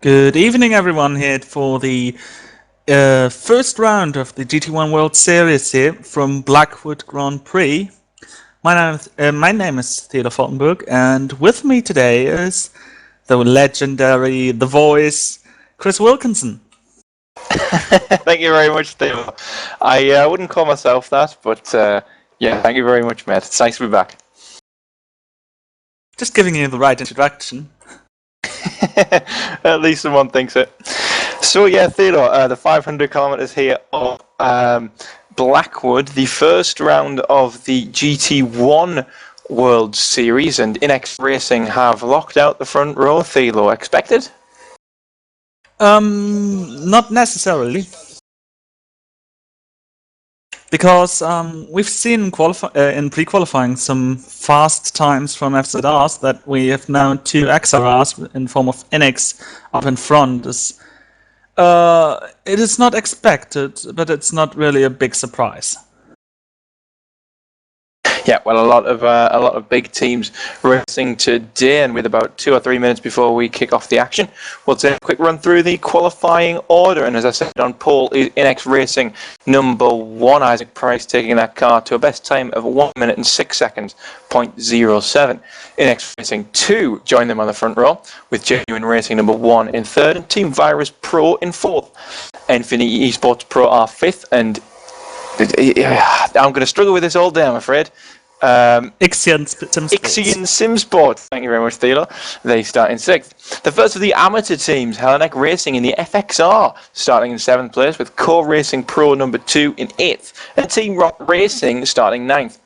Good evening, everyone, here for the first round of the GT1 World Series here from Blackwood Grand Prix. My name is Thilo Falkenberg, and with me today is the legendary, the voice, Chris Wilkinson. Thank you very much, Thilo. I wouldn't call myself that, but yeah, thank you very much, mate. It's nice to be back. Just giving you the right introduction. At least someone thinks it. So yeah, Thilo, the 500 kilometers here of Blackwood, the first round of the GT1 World Series, and Inex Racing have locked out the front row. Thilo, expected? Not necessarily. Because we've seen in pre-qualifying some fast times from FZRs that we have now two XRRs in form of Inex up in front. It is not expected, but it's not really a big surprise. Yeah, well, a lot of big teams racing today, and with about 2 or 3 minutes before we kick off the action, we'll take a quick run through the qualifying order. And as I said, on pole is Inex Racing number 1, Isaac Price, taking that car to a best time of 1 minute and 6 seconds, 0.07. Inex Racing 2 join them on the front row, with Genuine Racing number 1 in 3rd, and Team Virus Pro in 4th. Infinity Esports Pro are 5th, and I'm going to struggle with this all day, I'm afraid. Ixion Simsport, thank you very much, Thilo. They start in 6th. The first of the amateur teams, Hellenic Racing in the FXR, starting in 7th place, with Core Racing Pro number 2 in 8th, and Team Rock Racing starting 9th.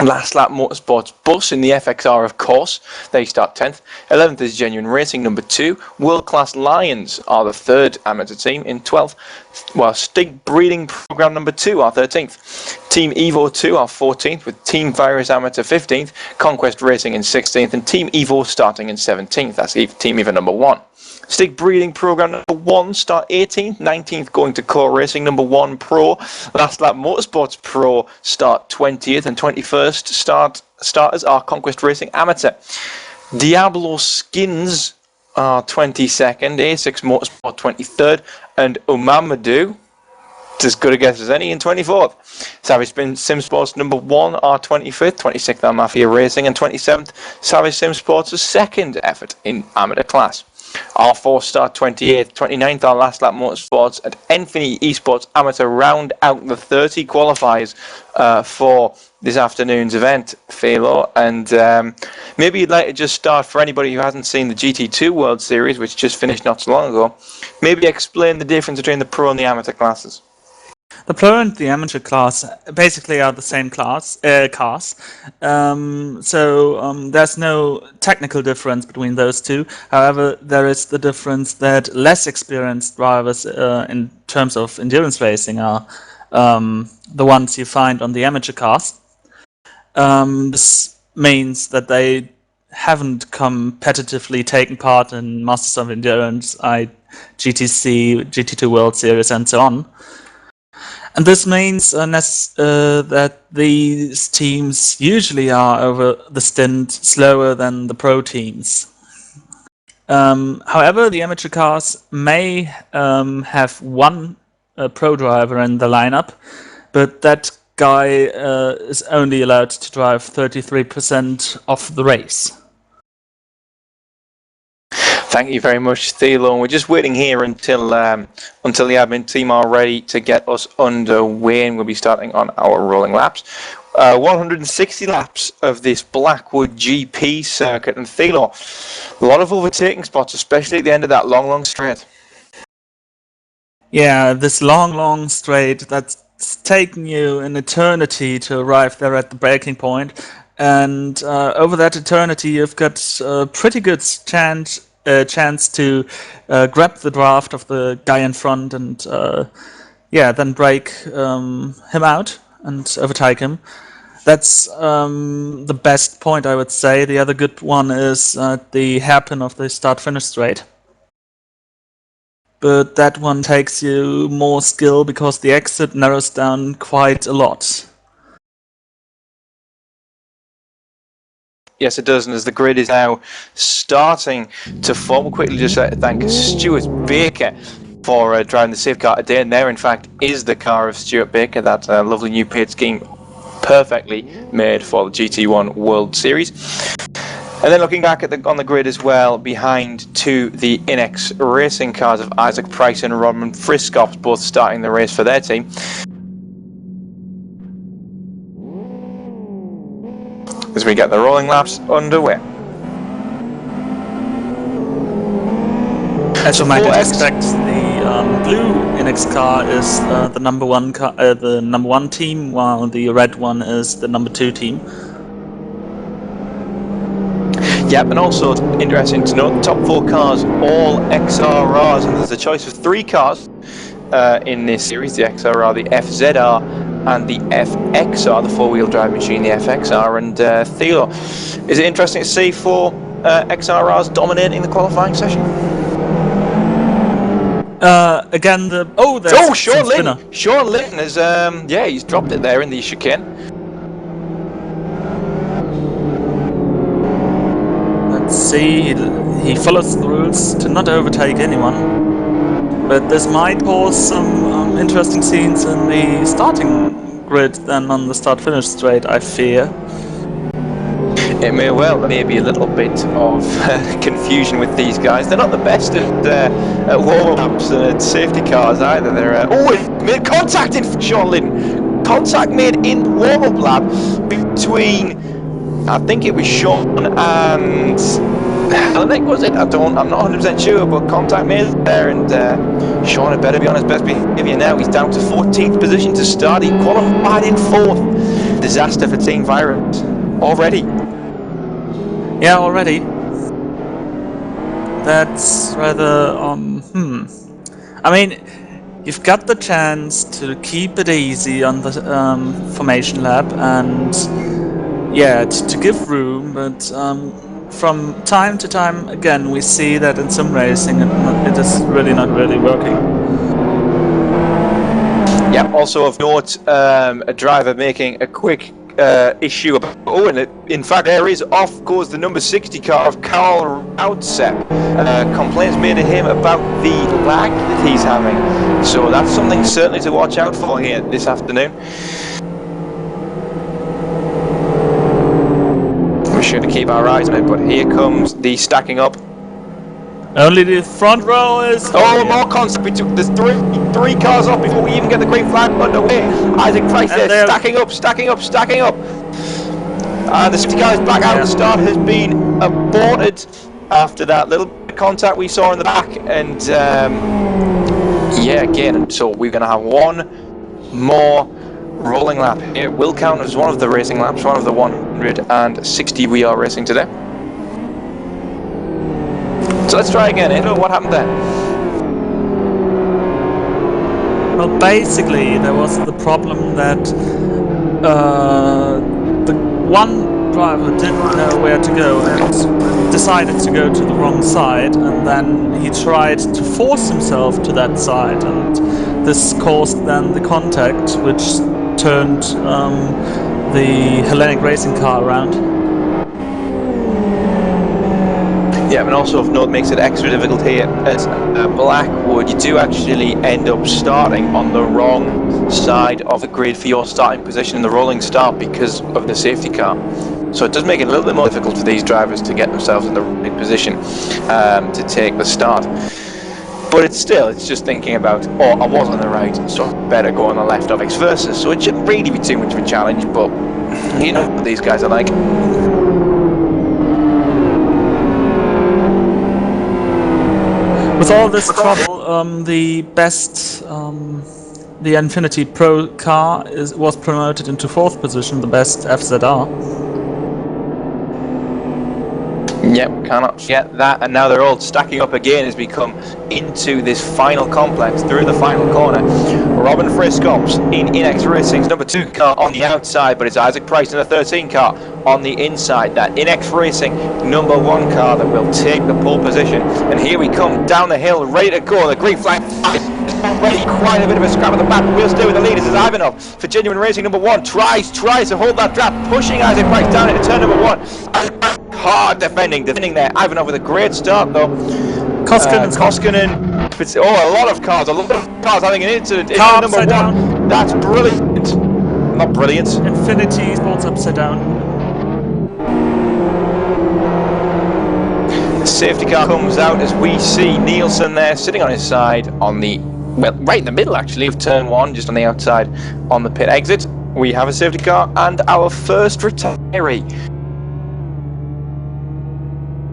Last Lap Motorsports Bus in the FXR, of course, they start 10th. 11th is Genuine Racing number 2. World Class Lions are the 3rd amateur team in 12th, while Stig Breeding Program number 2 are 13th. Team Evo 2 are 14th, with Team Virus Amateur 15th, Conquest Racing in 16th, and Team Evo starting in 17th. That's Team Evo number 1. Stig Breeding Program number 1 start 18th, 19th going to Core Racing number 1 Pro. Last Lap Motorsports Pro start 20th, and 21st starters are Conquest Racing Amateur. Diablo Skins are 22nd, A6 Motorsport 23rd, and Umamadou, as good a guess as any, in 24th. Savage Sim Sports number 1 are 25th, 26th are Mafia Racing, and 27th Savage Sim Sports' second effort in amateur class. R4 start 28th, 29th are Last Lap Motorsports, and Infinity Esports Amateur round out the 30 qualifiers for this afternoon's event, Thilo. And maybe you'd like to just start, for anybody who hasn't seen the GT2 World Series, which just finished not so long ago, maybe explain the difference between the pro and the amateur classes. The pro and the amateur class basically are the same cars. So there's no technical difference between those two. However, there is the difference that less experienced drivers in terms of endurance racing are the ones you find on the amateur cars. This means that they haven't competitively taken part in Masters of Endurance, GTC, GT2 World Series, and so on. And this means that these teams usually are over the stint slower than the pro teams. However, the amateur cars may have one pro driver in the lineup, but that guy is only allowed to drive 33% of the race. Thank you very much, Thilo. And we're just waiting here until the admin team are ready to get us underway, and we'll be starting on our rolling laps. 160 laps of this Blackwood GP circuit, and Thilo, a lot of overtaking spots, especially at the end of that long straight. Yeah, this long straight that's taken you an eternity to arrive there at the braking point, and over that eternity you've got a pretty good chance to grab the draft of the guy in front and then break him out and overtake him. That's the best point, I would say. The other good one is the hairpin of the start-finish straight. But that one takes you more skill because the exit narrows down quite a lot. Yes, it does, and as the grid is now starting to form, we'll quickly just thank Stuart Baker for driving the safe car today, and there in fact is the car of Stuart Baker, that lovely new paint scheme perfectly made for the GT1 World Series. And then looking back at on the grid as well, behind to the Inex racing cars of Isaac Price and Robin Friscops, both starting the race for their team. As we get the rolling laps underway. As you might expect, the blue Inex car is the number one team, while the red one is the number 2 team. Yep, and also interesting to note, the top 4 cars all XRRs, and there's a choice of 3 cars in this series: the XRR, the FZR, and the FXR, the 4-wheel drive machine, the FXR. And Thilo, is it interesting to see 4 XRRs dominating the qualifying session? Again, Sean Lynn! Sean Lynn has, he's dropped it there in the chicane. Let's see, he follows the rules to not overtake anyone, but this might cause some interesting scenes in the starting grid than on the start-finish straight, I fear. It may well, maybe a little bit of confusion with these guys. They're not the best at warm-ups and at safety cars either. They're it made contact in Sean Lynn. Contact made in the warm-up lap between, I think it was Sean and Helenek, was it? I'm not 100% sure, but contact made there, and Sean had better be on his best behaviour now. He's down to 14th position to start. He qualified in 4th. Disaster for Team Virus already. Yeah, already. That's rather, I mean, you've got the chance to keep it easy on the formation lap and, yeah, to give room, but from time to time, again, we see that in sim racing it is really not really working. Yeah, also of note, a driver making a quick issue about, and in fact there is, off goes the number 60 car of Carl Outsep. Complaints made to him about the lag that he's having, so that's something certainly to watch out for here this afternoon. We're sure to keep our eyes on it, but here comes the stacking up. Only the front row is... more concept. There's three cars up before we even get the green flag underway. Isaac Price there, stacking up. The 60 car is back out. The start has been aborted after that little bit of contact we saw in the back. And again, so we're going to have one more rolling lap. It will count as one of the racing laps, one of the 160 we are racing today. So let's try again. What happened there? Well, basically, there was the problem that the one driver didn't know where to go and decided to go to the wrong side, and then he tried to force himself to that side, and this caused then the contact, which turned the Hellenic racing car around. Yeah, and also of note, makes it extra difficult here at Blackwood. You do actually end up starting on the wrong side of the grid for your starting position in the rolling start because of the safety car. So it does make it a little bit more difficult for these drivers to get themselves in the right position to take the start. But it's just thinking about, I was on the right, so better go on the left or vice versa. So it shouldn't really be too much of a challenge, but you know what these guys are like. With all this trouble, the best, the Infinity Pro car was promoted into 4th position, the best FZR. Yep, cannot forget that, and now they're all stacking up again as we come into this final complex through the final corner. Robin Friscops in Inex Racing's number 2 car on the outside, but it's Isaac Price in the 13 car on the inside. That Inex Racing number 1 car that will take the pole position. And here we come down the hill, ready to go. The green flag is already quite a bit of a scrap at the back. We'll stay with the lead. This is Ivanov for Genuine Racing number 1. Tries to hold that draft, pushing Isaac Price down into turn number 1. hard defending there. Ivanov with a great start though. Koskinen. Oh, a lot of cars having an incident. Car Number upside one. down. That's brilliant. Not brilliant. Infinity bolts upside down. The safety car comes out as we see Nielsen there sitting on his side on the, well, right in the middle actually of turn one, just on the outside on the pit exit. We have a safety car and our first retiree.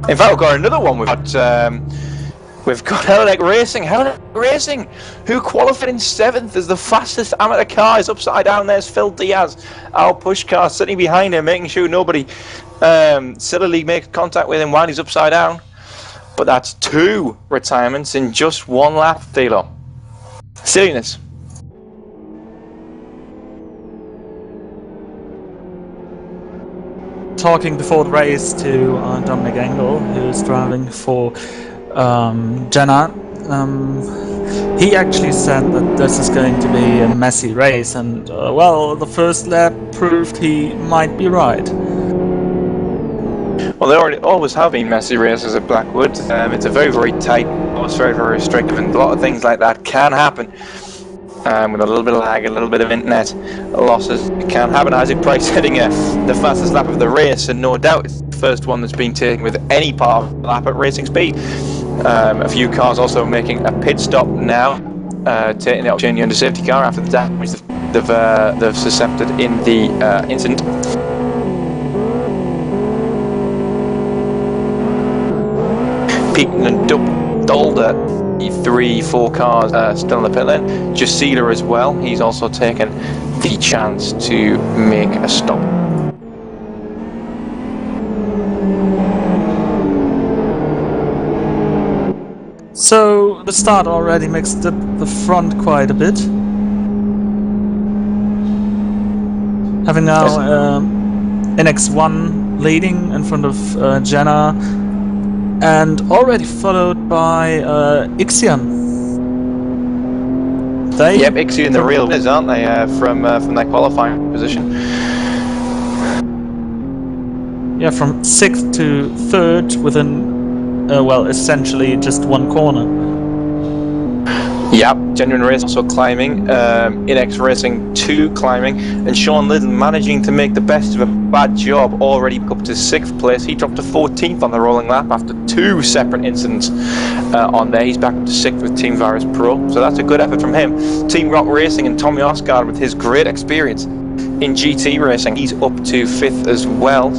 In fact, we've got another one. We've got Hellenic Racing, who qualified in 7th as the fastest amateur car. Is upside down. There's Phil Diaz, our push car, sitting behind him, making sure nobody sillily makes contact with him while he's upside down. But that's 2 retirements in just 1 lap, Thilo. Silliness. Talking before the race to Dominic Engel, who's driving for Jenna, he actually said that this is going to be a messy race, and well, the first lap proved he might be right. Well, there always have been messy races at Blackwood. It's a very, very tight course, very, very restrictive, and a lot of things like that can happen. With a little bit of lag, a little bit of internet losses, it can happen. Isaac Price heading the fastest lap of the race, and no doubt it's the first one that's been taken with any part of the lap at racing speed. A few cars also making a pit stop now, taking the opportunity under safety car after the damage they've suscepted in the incident. Peaton and Dolder, 3-4 cars still in the pit lane. Jasila as well, he's also taken the chance to make a stop. So the start already mixed up the front quite a bit. Having now NX1 leading in front of Jenna, and already followed by Ixion. Yep, Ixion the real winners, aren't they, from their qualifying position? Yeah, from 6th to 3rd within, well, essentially just 1 corner. Yep, Genuine Race also climbing, INX Racing 2 climbing, and Sean Liddell managing to make the best of a bad job, already up to 6th place. He dropped to 14th on the rolling lap after 2 separate incidents on there. He's back up to 6th with Team Virus Pro, so that's a good effort from him. Team Rock Racing and Tommy Oscar with his great experience in GT racing, he's up to 5th as well.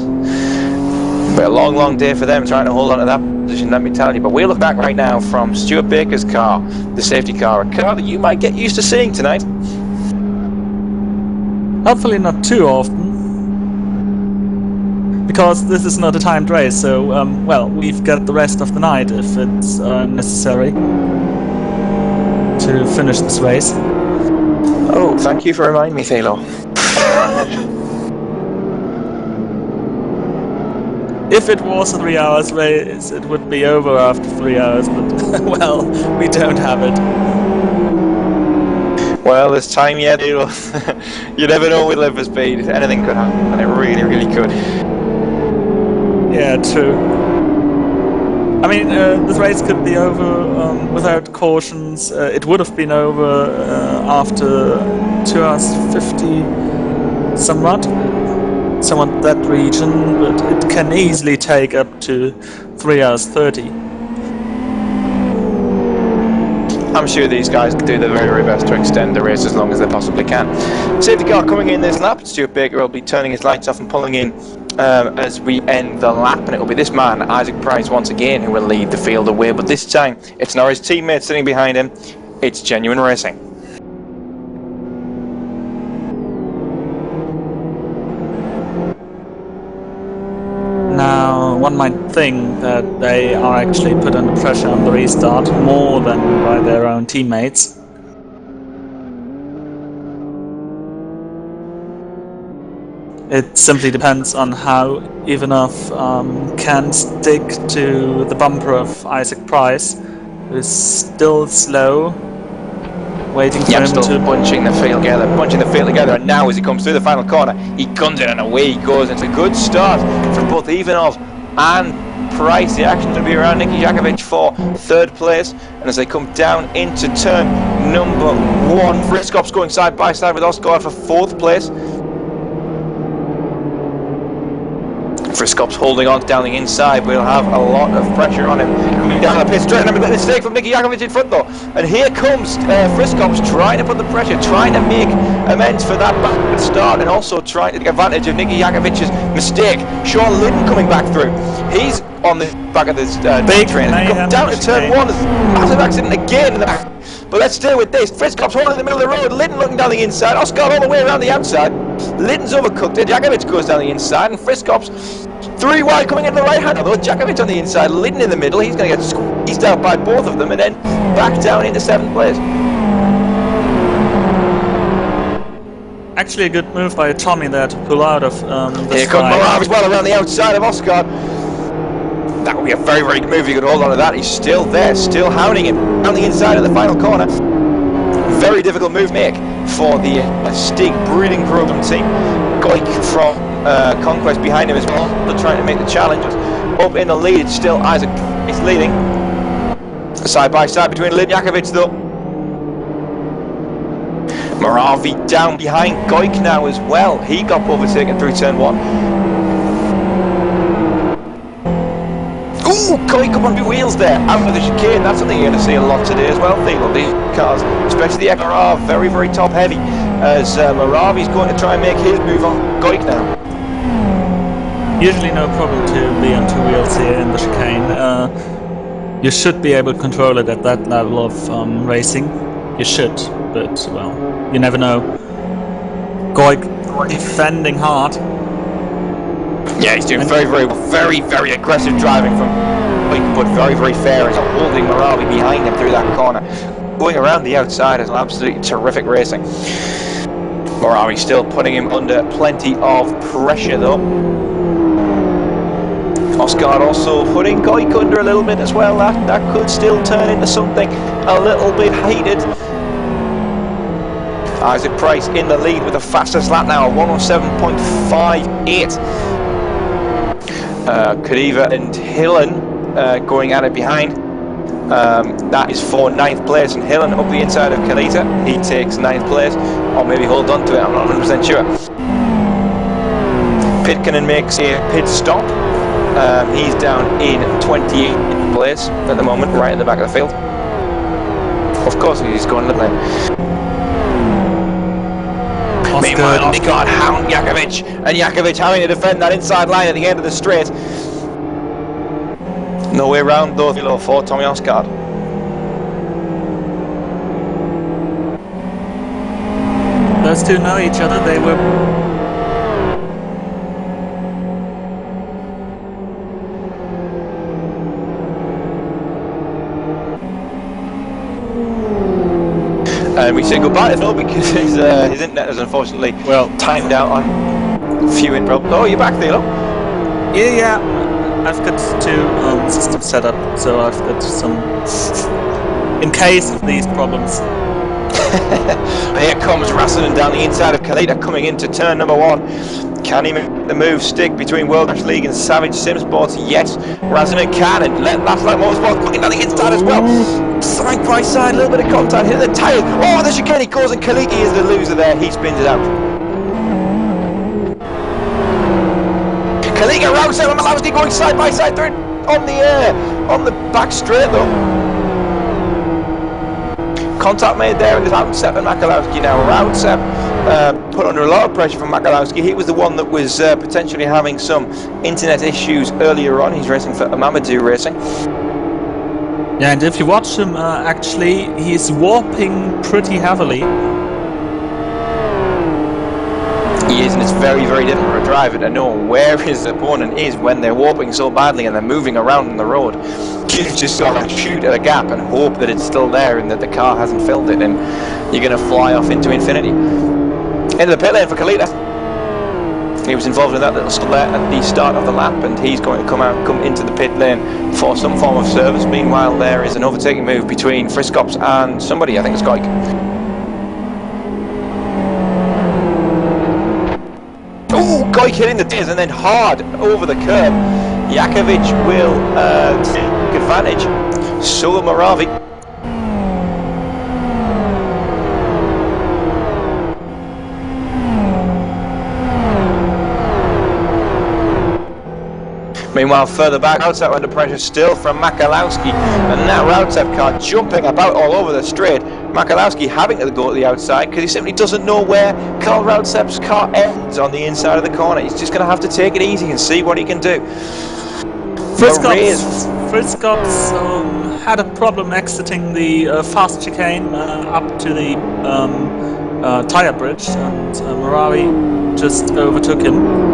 But a long, long day for them trying to hold on to that position, let me tell you. But we'll look back right now from Stuart Baker's car, the safety car, a car that you might get used to seeing tonight. Hopefully not too often, because this is not a timed race, so, well, we've got the rest of the night if it's necessary to finish this race. Oh, thank you for reminding me, Thilo. If it was a 3 hours race, it would be over after 3 hours, but, well, we don't have it. Well, there's time yet, Thilo. You never know with Live for Speed. Anything could happen, and it really, really could. Yeah, true. I mean, this race could be over without cautions. It would have been over after 2 hours 50 somewhat that region, but it can easily take up to 3 hours 30. I'm sure these guys do their very, very best to extend the race as long as they possibly can. Safety car coming in this lap. Stuart Baker will be turning his lights off and pulling in as we end the lap, and it will be this man, Isaac Price, once again, who will lead the field away. But this time, it's not his teammate sitting behind him, it's Genuine Racing. Now, one might think that they are actually put under pressure on the restart more than by their own teammates. It simply depends on how Ivanov can stick to the bumper of Isaac Price, who is still slow, waiting for him still to... punching the field together, and now as he comes through the final corner, he guns it and away he goes. It's a good start from both Ivanov and Price. The action's going to be around Nicky Jakovic for 3rd place, and as they come down into turn number 1, Friskop's going side by side with Oscar for 4th place. Friskop's holding on down the inside. We'll have a lot of pressure on him. Coming down the pit straight, and a mistake from Nicky Jakovic in front though. And here comes Friskop's trying to put the pressure, trying to make amends for that bad start, and also trying to take advantage of Nicky Jakovic's mistake. Sean Lydon coming back through. He's on the back of this big train. Come down to turn 1. Massive accident again in the back. But let's stay with this. Friskop's holding in the middle of the road. Lydon looking down the inside. Oscar all the way around the outside. Lydon's overcooked it. Jakovic goes down the inside, and Friskop's 3 wide coming into the right hand. Although Jakovic on the inside, Lydon in the middle. He's going to get squeezed out by both of them, and then back down into 7th place. Actually, a good move by Tommy there to pull out of this. Here comes Morav as well around the outside of Oscar. That would be a very, very good move if he could hold on to that. He's still there, still hounding him on the inside of the final corner. Very difficult move make for the Stig Breeding Program team. Goik from Conquest behind him as well. They're trying to make the challenge. Up in the lead, it's still Isaac is leading. Side by side between Lyd Jakovic though. Moravi down behind Goik now as well. He got overtaken through turn 1. Ooh, Goik up on 2 wheels there, out of the chicane. That's something you're going to see a lot today as well, Thilo. These cars, especially the XR, very, very top heavy, as Moravi's going to try and make his move on Goik now. Usually no problem to be on 2 wheels here in the chicane. You should be able to control it at that level of racing. You should, but well, you never know. Goik defending hard. Yeah, he's doing very, very, very, very aggressive driving from Goik, but very, very fair as holding Moravi behind him through that corner. Going around the outside is absolutely terrific racing. Moravi still putting him under plenty of pressure though. Oscar also putting Goik under a little bit as well. That could still turn into something a little bit heated. Isaac Price in the lead with the fastest lap now, 107.58. Kadiva and Hillen going at it behind. That is for 9th place, and Hillen up the inside of Kalita. He takes 9th place, or maybe hold on to it, I'm not 100% sure. Pitkanen makes a pit stop. He's down in 28th place at the moment, right at the back of the field. Of course he's going to the lane. Meanwhile, they got hound Jakovic, and Jakovic having to defend that inside line at the end of the straight. No way around though for Tommy Oscar. Those two know each other. They were. And we say goodbye to Phil because his internet is unfortunately timed out on a few problems. Oh, you're back, Thilo? Yeah. I've got 2 systems set up, so I've got some. In case of these problems. Here comes Rassinen down the inside of Kalita coming into turn number 1. Can he make the move stick between World Dash League and Savage Sim Sports? Yes, Rassinen can, and Last Light Motorsport looking down the inside as well. Side by side, a little bit of contact, hit the tyres. Oh, the chicane he goes, and Kaliki is the loser there. He spins it out. Kalika rounds out, and Malowski going side by side through on the air, on the back straight though. Contact made there, and it's Roundsep and Makalowski now. Roundsep put under a lot of pressure from Makalowski. He was the one that was potentially having some internet issues earlier on. He's racing for Mamadou Racing. Yeah, and if you watch him, actually, he's warping pretty heavily. He is, and it's very, very difficult for a driver to know where his opponent is when they're warping so badly and they're moving around on the road. You just sort of shoot at a gap and hope that it's still there and that the car hasn't filled it, and you're going to fly off into infinity. Into the pit lane for Kalita. He was involved in that little stunt there at the start of the lap, and he's going to come into the pit lane for some form of service. Meanwhile, there is an overtaking move between Friskops and somebody, I think it's Goik. Ooh, Goik Bike hitting the disc and then hard over the curb. Jakovic will take advantage. So will Moravi. Meanwhile, further back, Rautsev under pressure still from Makalowski, and now Rautsev car jumping about all over the straight. Makalowski having to go to the outside because he simply doesn't know where Karl Rautsev's car ends on the inside of the corner. He's just going to have to take it easy and see what he can do. Friskops had a problem exiting the fast chicane up to the tire bridge, and Moravi just overtook him.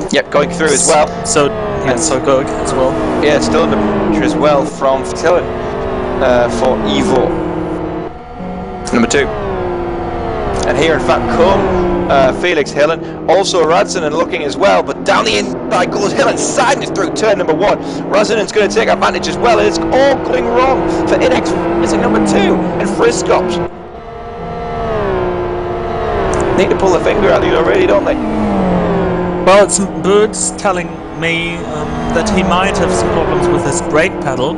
Yep, going through as well. So going as well. Yeah, still under pressure as well from Vertillen for Ivo, number 2. And here in fact come Felix Hillen, also Radzanen looking as well, but down the inside goes Hillen, siding it through turn number 1. Radzenen's going to take advantage as well, and it's all going wrong for Inex Racing number 2 and Friskops. Need to pull the finger out of you already, don't they? Well, it's birds telling me that he might have some problems with his brake pedal.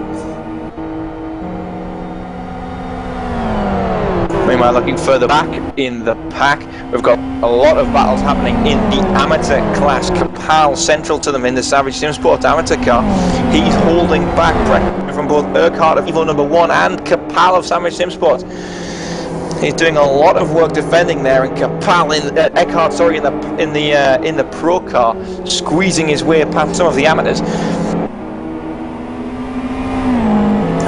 Meanwhile, looking further back in the pack, we've got a lot of battles happening in the amateur class. Kapal central to them in the Savage Sim Sports amateur car. He's holding back pressure from both Urquhart of Evo number 1 and Kapal of Savage Sim Sports. He's doing a lot of work defending there, and Kapal Eckhart, sorry, in the pro car, squeezing his way past some of the amateurs.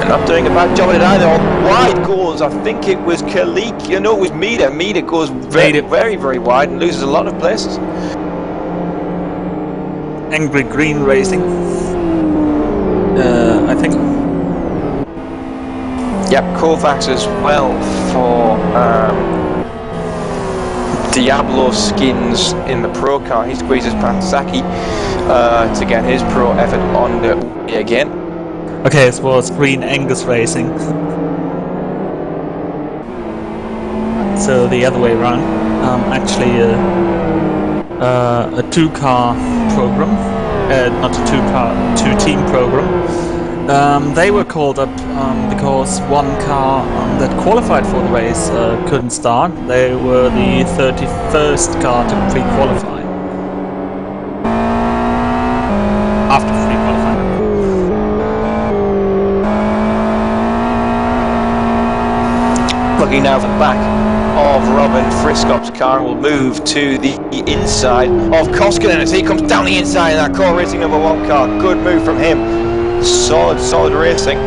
And not doing a bad job at it either. On wide goes, I think it was Kalik. You know, it was Mida. Mida goes very, very wide and loses a lot of places. Angry Green Racing, I think. Yep, Kovacs as well for Diablo Skins in the pro car. He squeezes past Saki to get his pro effort on the way again. Okay, it was Green Angus Racing. So the other way around. Actually a two-car program, not a two-team program. They were called up because one car that qualified for the race couldn't start. They were the 31st car to pre-qualify. After pre-qualifying. Looking now for the back of Robin Friskop's car, will move to the inside of Koskinen as he comes down the inside in that core racing number 1 car. Good move from him. Solid racing.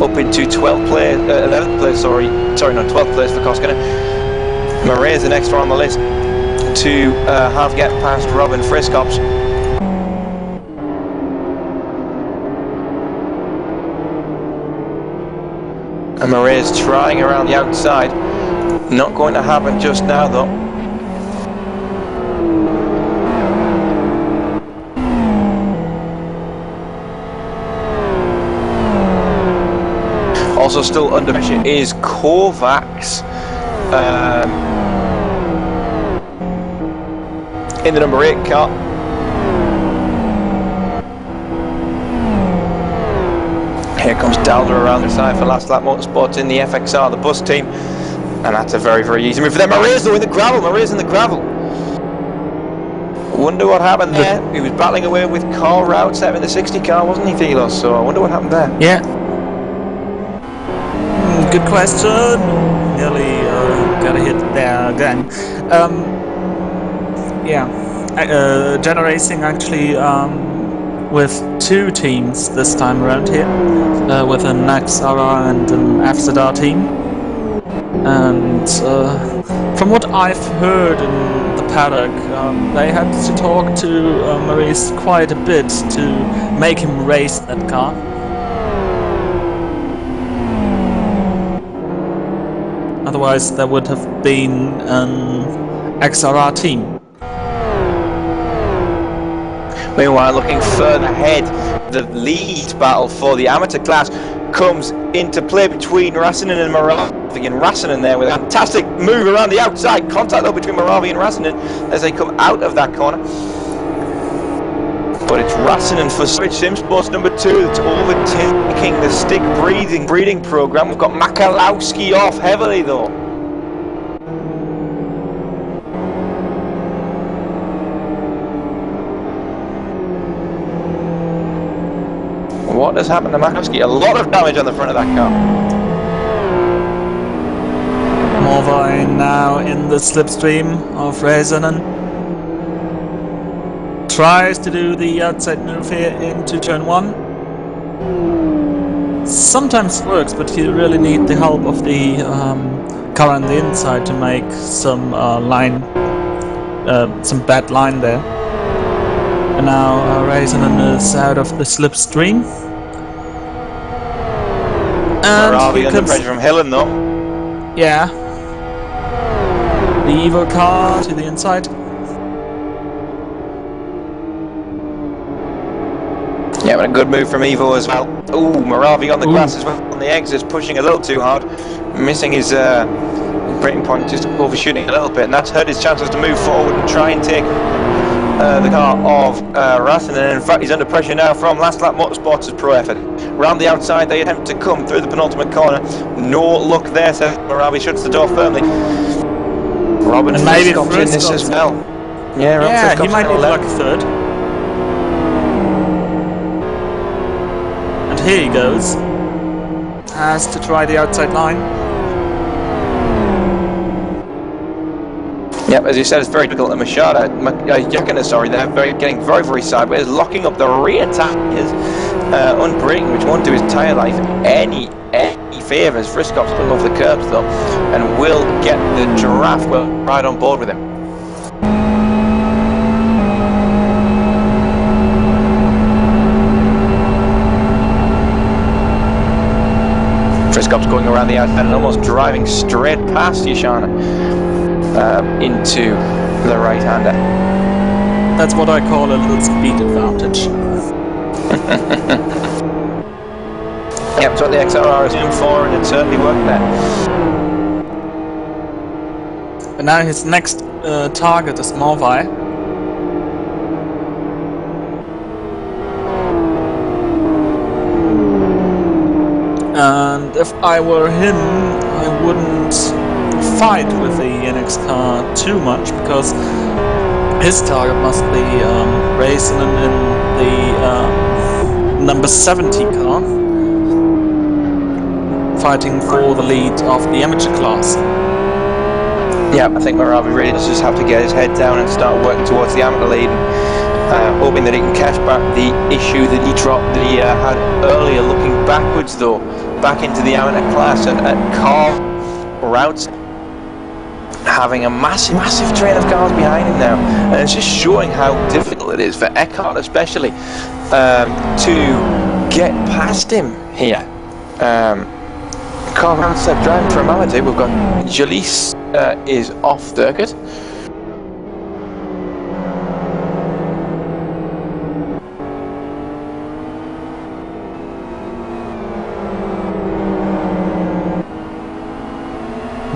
Up into 12th place, 11th place, sorry, not 12th place for Koskinen. Murray is the next one on the list to have get past Robin Friskops. And Murray is trying around the outside. Not going to happen just now though. Also still under pressure is Kovacs in the number 8 car. Here comes Dalder around the side for Last Lap Motorsports in the FXR, the bus team. And that's a very easy move for them. Maria's though in the gravel, Wonder what happened there. He was battling away with Karl Rautsev in the 60 car, wasn't he, Thilo? So I wonder what happened there. Yeah. Good question. Nearly got a hit there again. Jenna Racing actually with 2 teams this time around here, with an XRR and an FZR team. And from what I've heard in the paddock, they had to talk to Maurice quite a bit to make him race that car. Otherwise, there would have been an XRR team. Meanwhile, looking further ahead, the lead battle for the amateur class. comes into play between Rassinen and Moravi, and Rassinen there with a fantastic move around the outside, contact though between Moravi and Rassinen as they come out of that corner. But it's Rassinen for Sim Sports number 2 that's overtaking the stick breeding program. We've got Makalowski off heavily though. What has happened to Makalowski? A lot of damage on the front of that car. Morvai now in the slipstream of Raisinen. Tries to do the outside move here into turn 1. Sometimes works, but you really need the help of the car on the inside to make some some bad line there. And now Raisinen is out of the slipstream. And Moravi under pressure from Hillen though. Yeah. The Evo car to the inside. Yeah, but a good move from Evo as well. Ooh, Moravi on the grass as well on the exits, pushing a little too hard, missing his braking point, just overshooting a little bit, and that's hurt his chances to move forward and try and take the car of Rassinen. And in fact, he's under pressure now from Last Lap Motorsports' pro effort. Round the outside, they attempt to come through the penultimate corner. No luck there, so Moravi shuts the door firmly. Robin Friscopp's in this as well. Yeah, he might be like third. And here he goes. Has to try the outside line. Yep, as you said, it's very difficult. And Yakina, sorry, they're getting very sideways, locking up the rear tyres, unbraking, which won't do his tyre life any favours. Friscopp's putting off the curbs though, and will get the giraffe right on board with him. Friscopp's going around the outside and almost driving straight past Yashana into the right-hander. That's what I call a little speed advantage. Yep, that's what the XRR is in for, and it certainly worked there. But now his next target is Morvai. And if I were him, I wouldn't fight with the NX car too much, because his target must be racing in the number 70 car, fighting for the lead of the amateur class. Yeah, I think Moravi really does just have to get his head down and start working towards the amateur lead, hoping that he can catch back the issue that he had earlier, looking backwards though, back into the amateur class, and car routes, having a massive train of cars behind him now, and it's just showing how difficult it is for Eckhart especially to get past him here. Car round step driving for amateur. We've got Jalise is off circuit.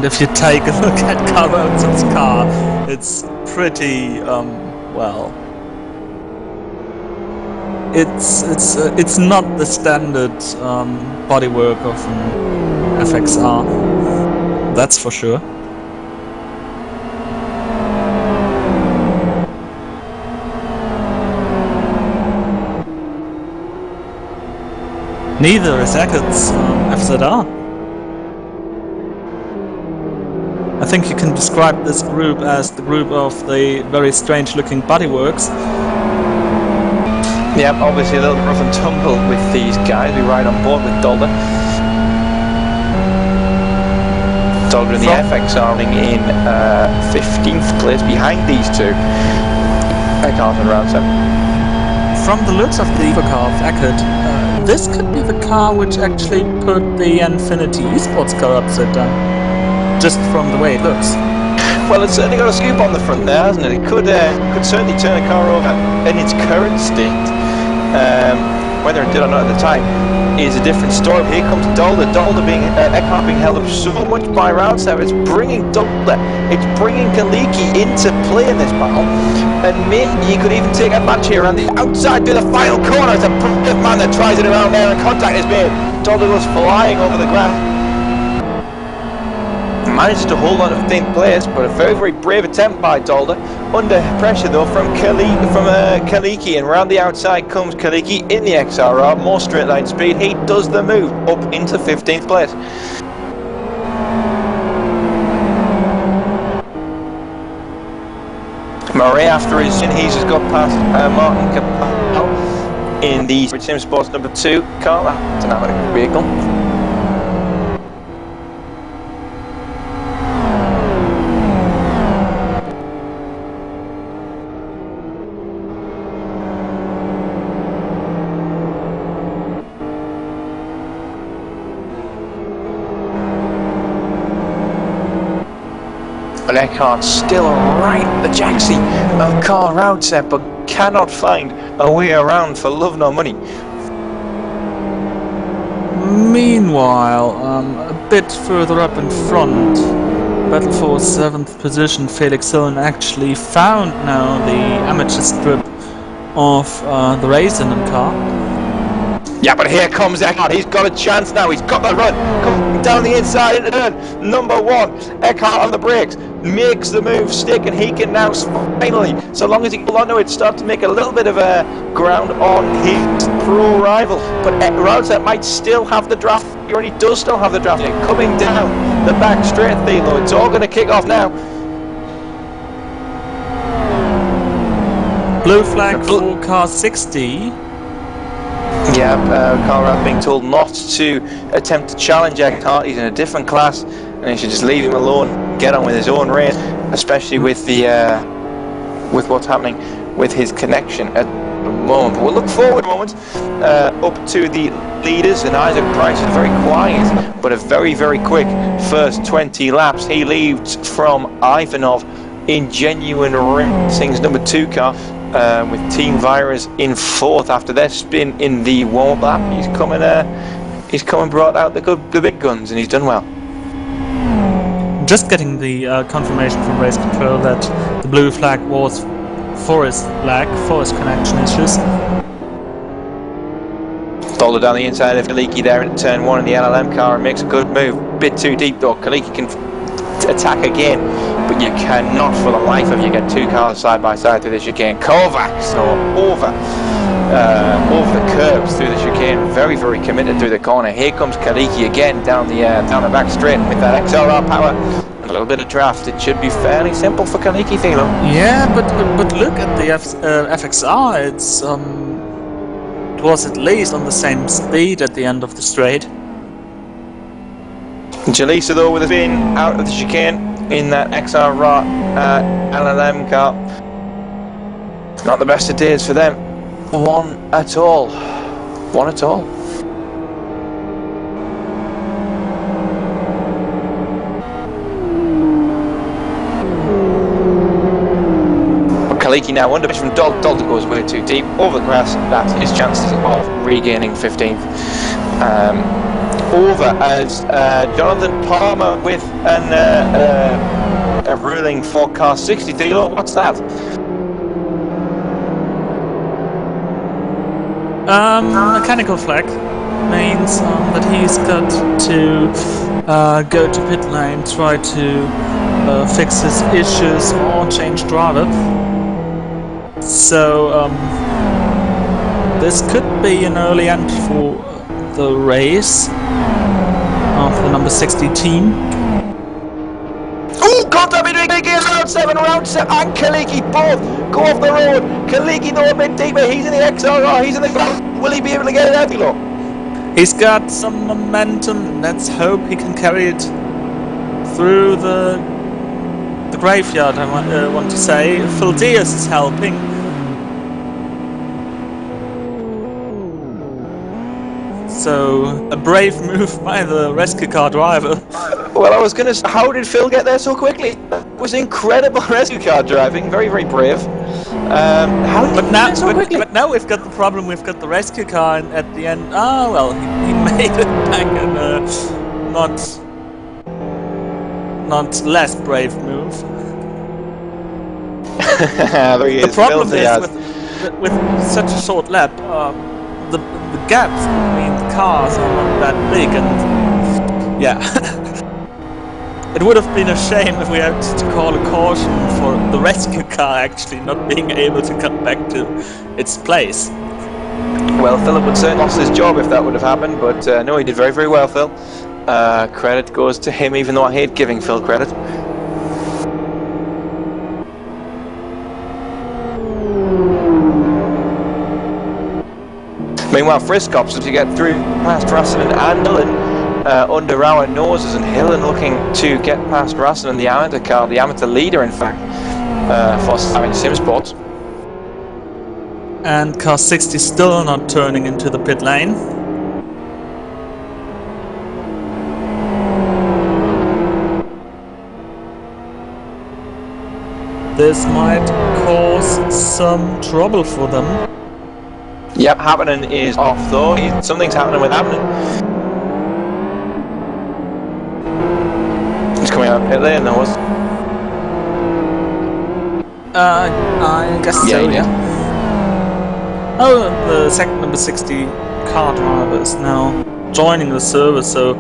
If you take a look at Carlson's car, it's pretty well. It's not the standard bodywork of an FXR. That's for sure. Neither is Eckert's FZR. I think you can describe this group as the group of the very strange looking bodyworks. Yeah, obviously a little rough and tumble with these guys. We ride on board with Dolder. Dolder in the FXR in 15th place behind these two. Eckhart and Roundset. From the looks of the Evo car of Eckert, this could be the car which actually put the Infinity Esports car upside down. Just from the way it looks. Well, it's certainly got a scoop on the front there, hasn't it? It could certainly turn a car over in its current state. Whether it did or not at the time, is a different story. Here comes Dolder. Eckhart being held up so much by Roundstep. It's bringing Dolder, it's bringing Kaliki into play in this battle. And maybe you could even take advantage here around the outside to the final corner. It's a brilliant man that tries it around there, and contact is made. Dolder goes flying over the ground. Manages to hold on to 15th place, but a very, very brave attempt by Dolder. Under pressure though from Kaliki, and round the outside comes Kaliki in the XRR, more straight line speed. He does the move up into 15th place. Murray after his sin, he's just got past Martin Capel in the Sim Sports number 2 car. That's an amateur vehicle. But Eckhart still right the jacksie of Carl Roundset, but cannot find a way around for love nor money. Meanwhile, a bit further up in front, battle for 7th position, Felix Hillen actually found now the amateur strip of the racing car. Yeah, but here comes Eckhart. He's got a chance now. He's got the run. Coming down the inside into turn number 1. Eckhart on the brakes. Makes the move stick, and he can now finally, so long as he can onto it, start to make a little bit of ground on his pro rival. But Roundset might still have the draft. He already does still have the draft. Coming down the back straight, Thilo. It's all going to kick off now. Blue flag for car 60. Yeah, Carl being told not to attempt to challenge Eckhart. He's in a different class, and he should just leave him alone, get on with his own race, especially with the with what's happening with his connection at the moment. But we'll look forward a moment up to the leaders, and Isaac Price is very quiet, but a very, very quick first 20 laps. He leads from Ivanov in Genuine Racing's number 2 car. With Team Virus in 4th after their spin in the warm-up lap. He's coming brought out the big guns, and he's done well. Just getting the confirmation from race control that the blue flag was forest connection issues. Dollar down the inside of Kaliki there in turn 1 in the LLM car, and makes a good move. Bit too deep though. Kaliki can attack again, but you cannot for the life of you get 2 cars side by side through the chicane. Kovacs over the curbs through the chicane, very, very committed through the corner. Here comes Kaliki again down the back straight with that XLR power and a little bit of draft. It should be fairly simple for Kaliki, Thilo. Yeah, but look at the FXR. It was at least on the same speed at the end of the straight. Jalisa though with a spin out of the chicane in that XR LLM car. Not the best of days for them. One at all. But Kaliki now under pressure from Dolder goes way too deep over the grass. That's his chances of regaining 15th. Over as Jonathan Palmer with a ruling for car 60. Thilo, what's that? Mechanical flag means that he's got to go to pit lane, try to fix his issues or change driver. So this could be an early end for the race of the number 60 team. Oh, contact between Kaliki and round 7, and Kaliki both go off the road. Kaliki though a bit deeper, he's in the XRR, he's in the ground. Will he be able to get it out, Thilo? He's got some momentum. Let's hope he can carry it through the graveyard, I want to say. Phil Diaz is helping. So a brave move by the rescue car driver. Well, I was going to. How did Phil get there so quickly? It was incredible rescue car driving. Very, very brave. How did he get there so quickly? But now we've got the problem. We've got the rescue car, and at the end, well, he made it back in a not less brave move. There he is. The problem is with such a short lap, the gaps between the cars are not that big, and yeah. It would have been a shame if we had to call a caution for the rescue car actually not being able to come back to its place. Well, Philip would certainly lost his job if that would have happened, but no, he did very, very well, Phil. Credit goes to him, even though I hate giving Phil credit. Meanwhile, Friskops, as you get through past Rassinen and Hillen, under our noses, and Hillen looking to get past Rassinen, the amateur car, the amateur leader, in fact, for having sim sports. And car 60 still not turning into the pit lane. This might cause some trouble for them. Yep, Happening is off though. Something's happening with Happening. He's coming out of pit lane though. I guess so, yeah. Oh, the second number 60 car driver is now joining the service, so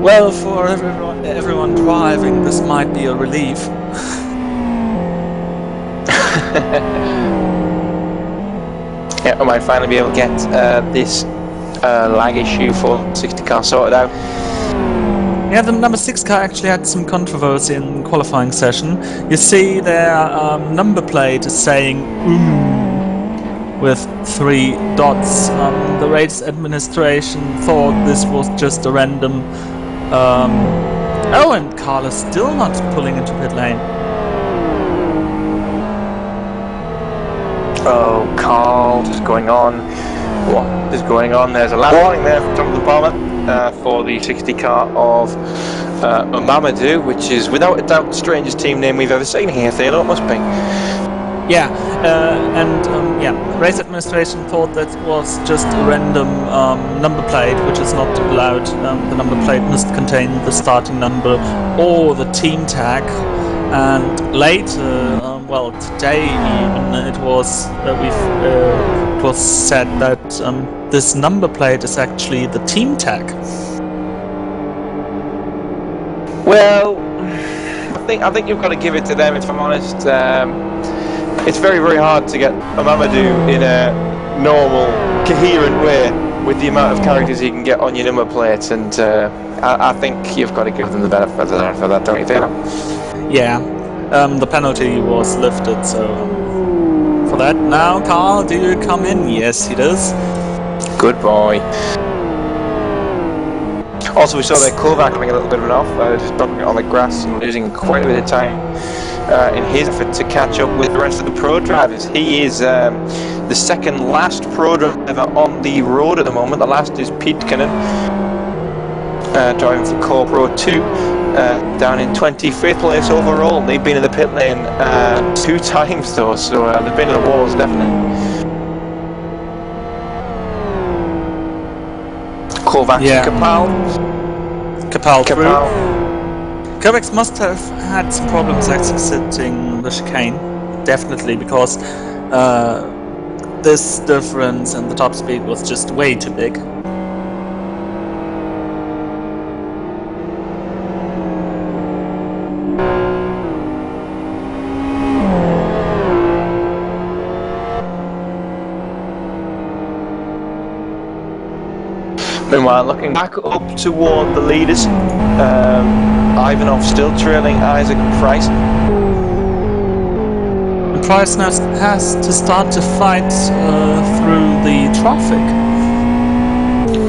well, for everyone driving, this might be a relief. Yeah, I might finally be able to get this lag issue for 60 car sorted out. Yeah, the number 6 car actually had some controversy in the qualifying session. You see their number plate is saying with 3 dots. The race administration thought this was just a random... Oh, and Carl is still not pulling into pit lane. Oh, Carl, what is going on? What is going on? There's a lap warning there from top of the bomber for the 60 car of Mamadou, which is without a doubt the strangest team name we've ever seen here, Thilo, it must be. Yeah, race administration thought that was just a random number plate, which is not allowed. The number plate must contain the starting number or the team tag. And later, well, today even, it was said that this number plate is actually the team tag. Well, I think you've got to give it to them. If I'm honest, it's very, very hard to get a Mamadou in a normal, coherent way with the amount of characters you can get on your number plates, and I think you've got to give them the benefit of the doubt for that, don't you think? Yeah, the penalty was lifted, so for that. Now, Carl, do you come in? Yes, he does. Good boy. Also, we saw that Kovac having a little bit of an off, just dropping it on the grass and losing quite a bit of time in his effort to catch up with the rest of the pro drivers. He is the second last pro driver on the road at the moment. The last is Pete Kinnan, driving for Core Pro 2, down in 25th place overall. They've been in the pit lane 2 times though, so they've been in the walls definitely. Kovac and Kapal through. Kovacs must have had some problems exiting the chicane, definitely, because this difference in the top speed was just way too big. Meanwhile, looking back up toward the leaders, Ivanov still trailing Isaac Price. And Price now has to start to fight through the traffic.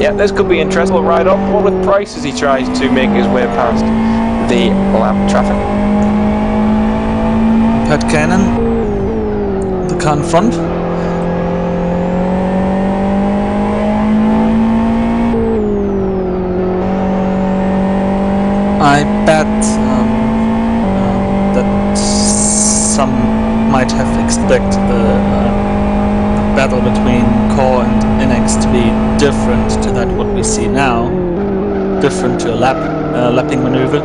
Yeah, this could be interesting. We'll ride on board with Price as he tries to make his way past the lap traffic. Pat Cannon, the car in front. I bet that some might have expected the battle between core and NX to be different to that what we see now, different to a lapping maneuver.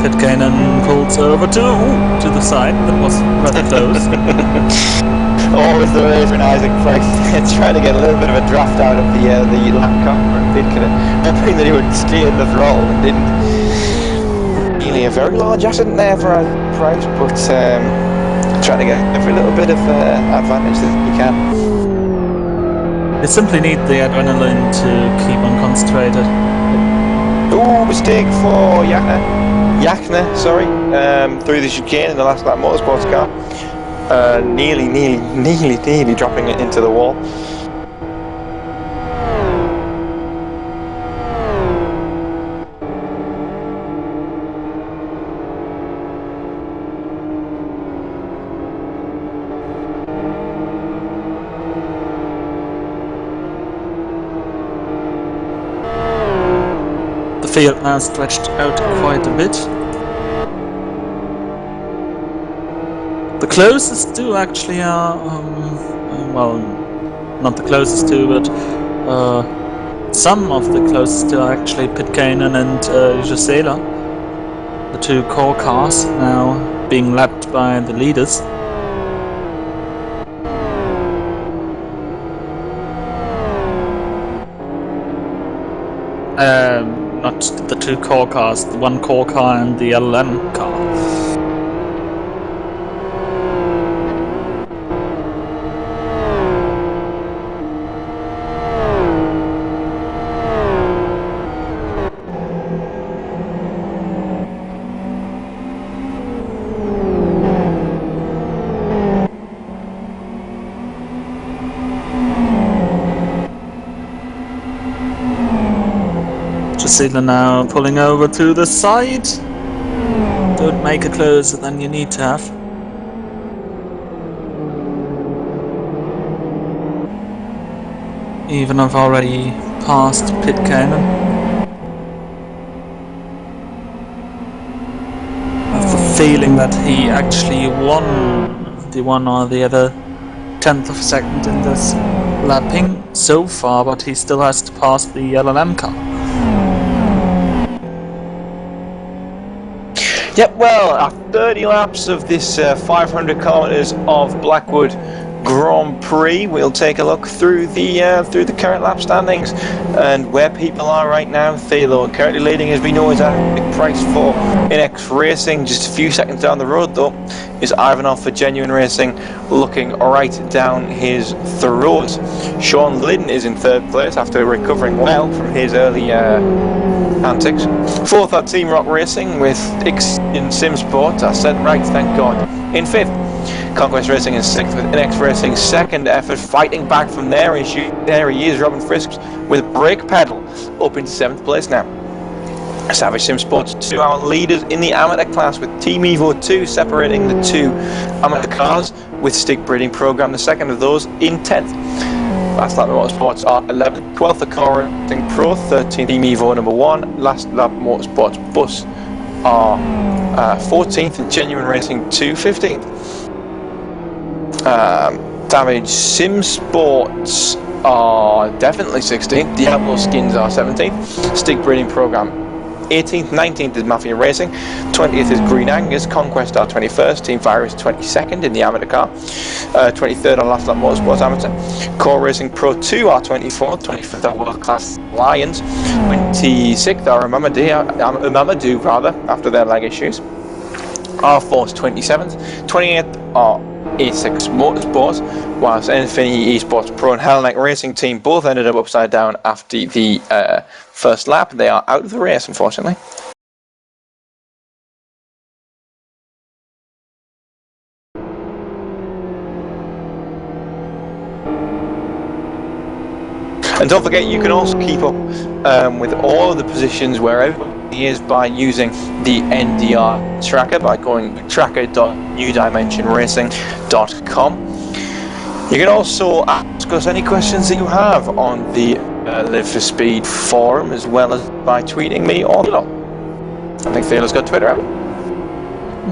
Pitkanen pulls over to the side. That was rather close. Always the way when Isaac Price trying to get a little bit of a draft out of the lap car for Pitkanen, hoping that he would stay in the throttle and didn't. Really a very large asset there for Price, but trying to get every little bit of advantage that he can. They simply need the adrenaline to keep on concentrated. Ooh, mistake for Yachner, sorry, through the chicane in the last lap motorsports car. Nearly dropping it into the wall. The field now stretched out quite a bit. The closest two actually are, well, not the closest two, but some of the closest two are actually Pitkanen and Gisela, the two core cars now being lapped by the leaders. Not the two core cars, the one core car and the LLM car. Gisela now pulling over to the side. Don't make it closer than you need to have. Even I've already passed Pitkanen. I have the feeling that he actually won the one or the other 10th of a second in this lapping so far, but he still has to pass the LLM car. Yep, well, after 30 laps of this 500 kilometers of Blackwood Grand Prix, we'll take a look through the current lap standings and where people are right now. Thilo currently leading, as we know, is at a big price for NX Racing. Just a few seconds down the road, though, is Ivanov for Genuine Racing, looking right down his throat. Sean Lydon is in third place after recovering well from his early antics. Fourth are Team Rock Racing with in Simsport. I said right, thank God. In fifth, Conquest Racing in sixth, with NX Racing second effort, fighting back from their issue. There he is, Robin Frisks, with brake pedal up into seventh place now. Savage Simsports 2 our leaders in the amateur class, with Team Evo 2 separating the two amateur cars, with Stick Breeding Program, the second of those, in 10th. Last Lap Motorsports are 11th, 12th the Car Racing Pro, 13th Team Evo number 1, Last Lap Motorsports Bus are 14th, and Genuine Racing 2, 15th. Savage Simsports are definitely 16th, Diablo Skins are 17th, Stick Breeding Program 18th, 19th is Mafia Racing, 20th is Green Angus, Conquest are 21st, Team Fire is 22nd in the amateur car, 23rd on Last Lap Motorsports Amateur, Core Racing Pro 2 are 24th, 25th are World Class Lions, 26th are Mamadou rather, after their leg issues, R-Force 27th, 28th are A6 Motorsports, whilst Infinity Esports Pro and Hellneck Racing Team both ended up upside down after the first lap. They are out of the race, unfortunately. And don't forget, you can also keep up with all of the positions wherever he is by using the NDR tracker, by going to tracker.newdimensionracing.com. You can also ask us any questions that you have on the Live for Speed forum, as well as by tweeting me or Thilo. I think Thilo's got Twitter out.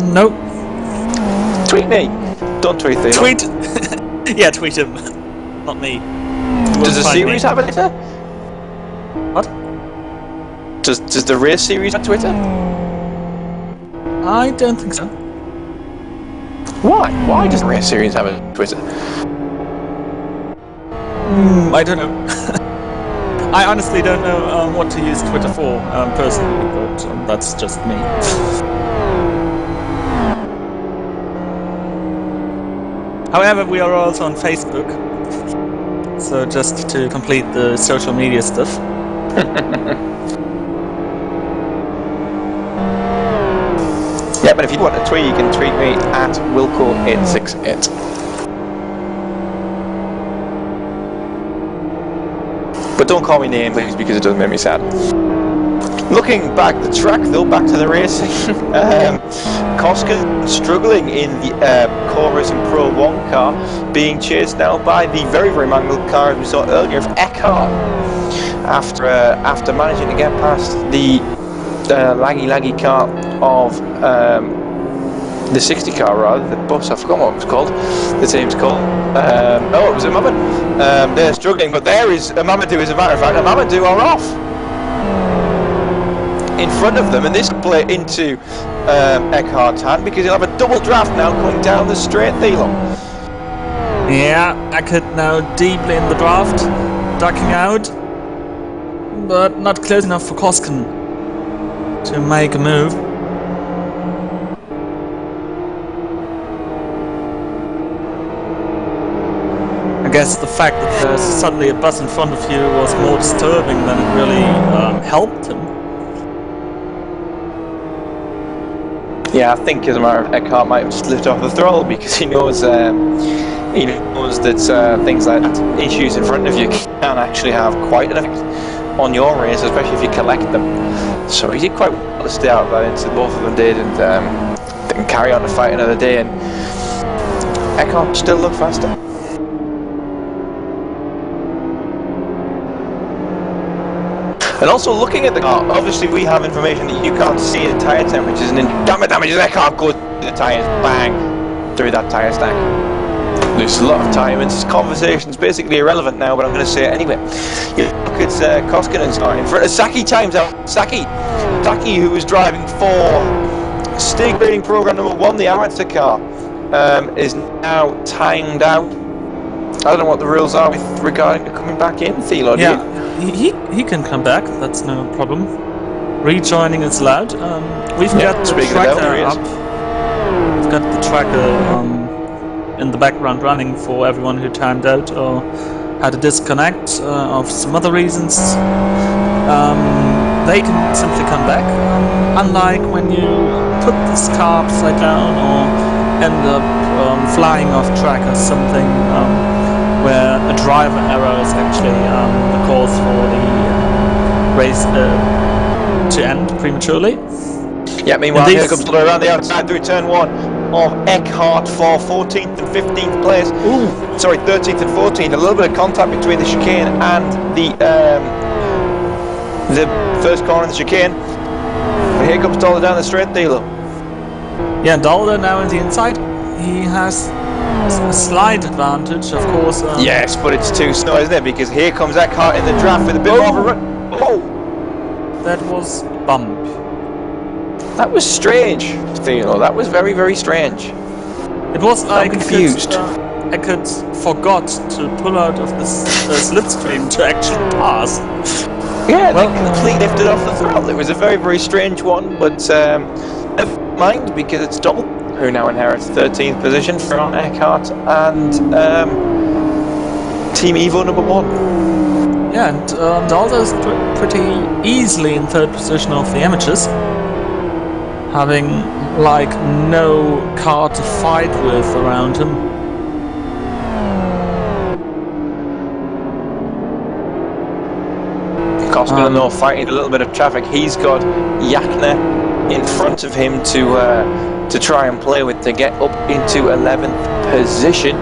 Nope. Tweet me. Don't tweet Thilo. Tweet. Yeah, tweet him. Not me. Does the series have a Twitter? What? Does the race series have Twitter? I don't think so. Why? Why does the race series have a Twitter? I don't know. I honestly don't know what to use Twitter for personally, but that's just me. However, we are also on Facebook, so just to complete the social media stuff. Yeah, but if you want to tweet, you can tweet me at Wilco868. But don't call me name, please, because it doesn't make me sad. Looking back the track, though, back to the racing. Koska struggling in the Core Racing Pro 1 car, being chased now by the very, very mangled car, as we saw earlier, of Eckhart. After managing to get past the laggy car of the 60 car, rather, the bus, I forgot what it was called. The team's called. Oh, it was a Mamadou. They're struggling, but there is a Mamadou, as a matter of fact. A Mamadou are off in front of them, and this will play into Eckhart's hand because he'll have a double draft now coming down the straight, Thilo. Yeah, Eckert now deeply in the draft, ducking out, but not close enough for Kosken to make a move. I guess the fact that there's suddenly a bus in front of you was more disturbing than it really helped him. Yeah, I think as a matter of fact, Eckhart might have just lifted off the throttle because he knows that things like that, issues in front of you can actually have quite an effect on your race, especially if you collect them. So he did quite well to stay out of that incident, both of them did, and they can carry on to fight another day, and Eckhart still looked faster. And also looking at the car, obviously we have information that you can't see the tyre temperatures, and then damages Eckhart goes to the tyres, bang, through that tyre stack. There's a lot of time, and this conversation's basically irrelevant now, but I'm going to say it anyway. You look at Koskinen's car in front of Saki, times out. Saki, who was driving for Stig Breeding Program number 1, the amateur car, is now timed out. I don't know what the rules are with regarding to coming back in, Thilo, do you? He can come back, that's no problem. Rejoining is allowed. We've got the tracker up. We've got the tracker in the background running for everyone who timed out or had a disconnect of some other reasons. They can simply come back. Unlike when you put this car upside down or end up flying off track or something, where a driver error is actually the cause for the race to end prematurely. Yeah, meanwhile here comes Thilo around the outside through turn 1 of Eckhart for 14th and 15th place. Ooh, sorry, 13th and 14th. A little bit of contact between the chicane and the first corner of the chicane. But here comes Thilo down the straight, Thilo. Yeah, Thilo now in the inside. He has a slight advantage, of course. Yes, but it's too slow, isn't it? Because here comes Eckhart in the draft with a bit more of a run. Oh! That was bump. That was strange, Thilo. That was very, very strange. It was like I'm confused. Eckert forgot to pull out of this slipstream to actually pass. Yeah, well, they completely lifted off the throttle. It was a very, very strange one, but never mind, because it's double, who now inherits 13th position from Eckhart and Team Evo number 1. Yeah, and Thilo is pretty easily in 3rd position of the amateurs, having like no car to fight with around him. Koskinen though fighting a little bit of traffic. He's got Yakner in front of him to try and play with to get up into 11th position.